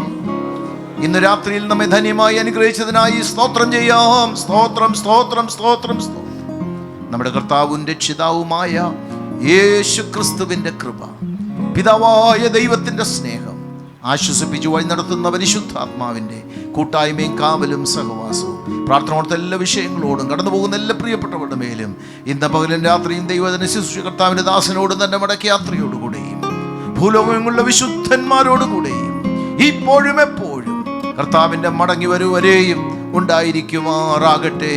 ഇന്ന് രാത്രിയിൽ നമ്മെ ധന്യമായി അനുഗ്രഹിച്ചതിനായി സ്തോത്രം ചെയ്യാം. സ്തോത്രം സ്തോത്രം സ്തോത്രം സ്തോത്രം. നമ്മുടെ കർത്താവും രക്ഷിതാവുമായ യേശു ക്രിസ്തുവിന്റെ കൃപ, പിതാവായ ദൈവത്തിന്റെ സ്നേഹം, ആശ്വസിപ്പിച്ചു വഴി നടത്തുന്ന പരിശുദ്ധാത്മാവിന്റെ കൂട്ടായ്മയും കാവലും സഹവാസവും പ്രാർത്ഥനയോടത്തെ എല്ലാ വിഷയങ്ങളോടും കടന്നു പോകുന്ന എല്ലാ പ്രിയപ്പെട്ടവരുടെ മേലും ഇന്ന് പകലും രാത്രിയും ദൈവത്തിന് ശുശ്രൂഷ കർത്താവിന്റെ ദാസനോടും തന്റെ മടക്കയാത്രയോടുകൂടെയും ഭൂലോകമുള്ള വിശുദ്ധന്മാരോടുകൂടെയും ഇപ്പോഴും എപ്പോഴും കർത്താവിന്റെ മടങ്ങി വരുവരെയും ഉണ്ടായിരിക്കുമാറാകട്ടെ.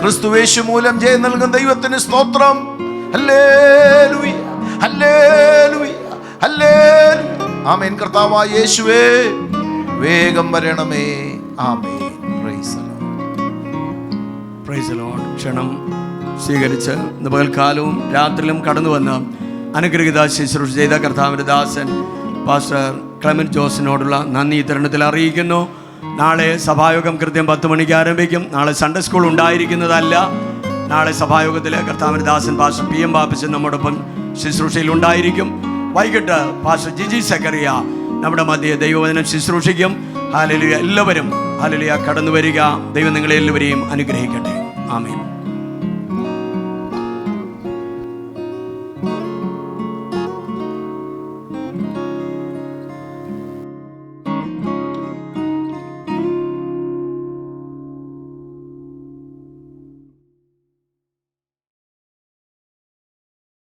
ക്രിസ്തുവേശു മൂലം ജയം നൽകുന്ന ദൈവത്തിന് സ്തോത്രം. ഹല്ലേലൂയ ഹല്ലേലൂയ ഹല്ലേലൂയ. ആമേൻ. കർത്താവായ യേശുവേ, വേഗം വരണമേ. ആമേൻ. Praise the Lord. ക്ഷണം സ്വീകരിച്ച് ഇന്ന് പകൽക്കാലവും രാത്രിയിലും കടന്നു വന്ന് അനുഗ്രഹിത ശുശ്രൂഷ ചെയ്ത കർത്താവിൻ്റെ ദാസൻ പാസ്റ്റർ ക്ലെമന്റ് ജോസിനോടുള്ള നന്ദി തരുണത്തിൽ അറിയിക്കുന്നു. നാളെ സഭായോഗം കൃത്യം 10 മണിക്ക് ആരംഭിക്കും. നാളെ സൺഡേ സ്കൂൾ ഉണ്ടായിരിക്കുന്നതല്ല. നാളെ സഭായോഗത്തിൽ കർത്താവിൻ്റെ ദാസൻ പാസ്റ്റർ PM ബാപ്പച്ചൻ നമ്മോടൊപ്പം ശുശ്രൂഷയിൽ ഉണ്ടായിരിക്കും. വൈകിട്ട് പാസ്റ്റർ ജിജി സക്കറിയ നമ്മുടെ മധ്യേ ദൈവവചനം ശുശ്രൂഷിക്കും. ഹല്ലേലൂയ. എല്ലാവരും ഹല്ലേലൂയ കടന്നു വരിക. ദൈവം നിങ്ങളെ എല്ലാവരെയും അനുഗ്രഹിക്കട്ടെ. ആമേൻ.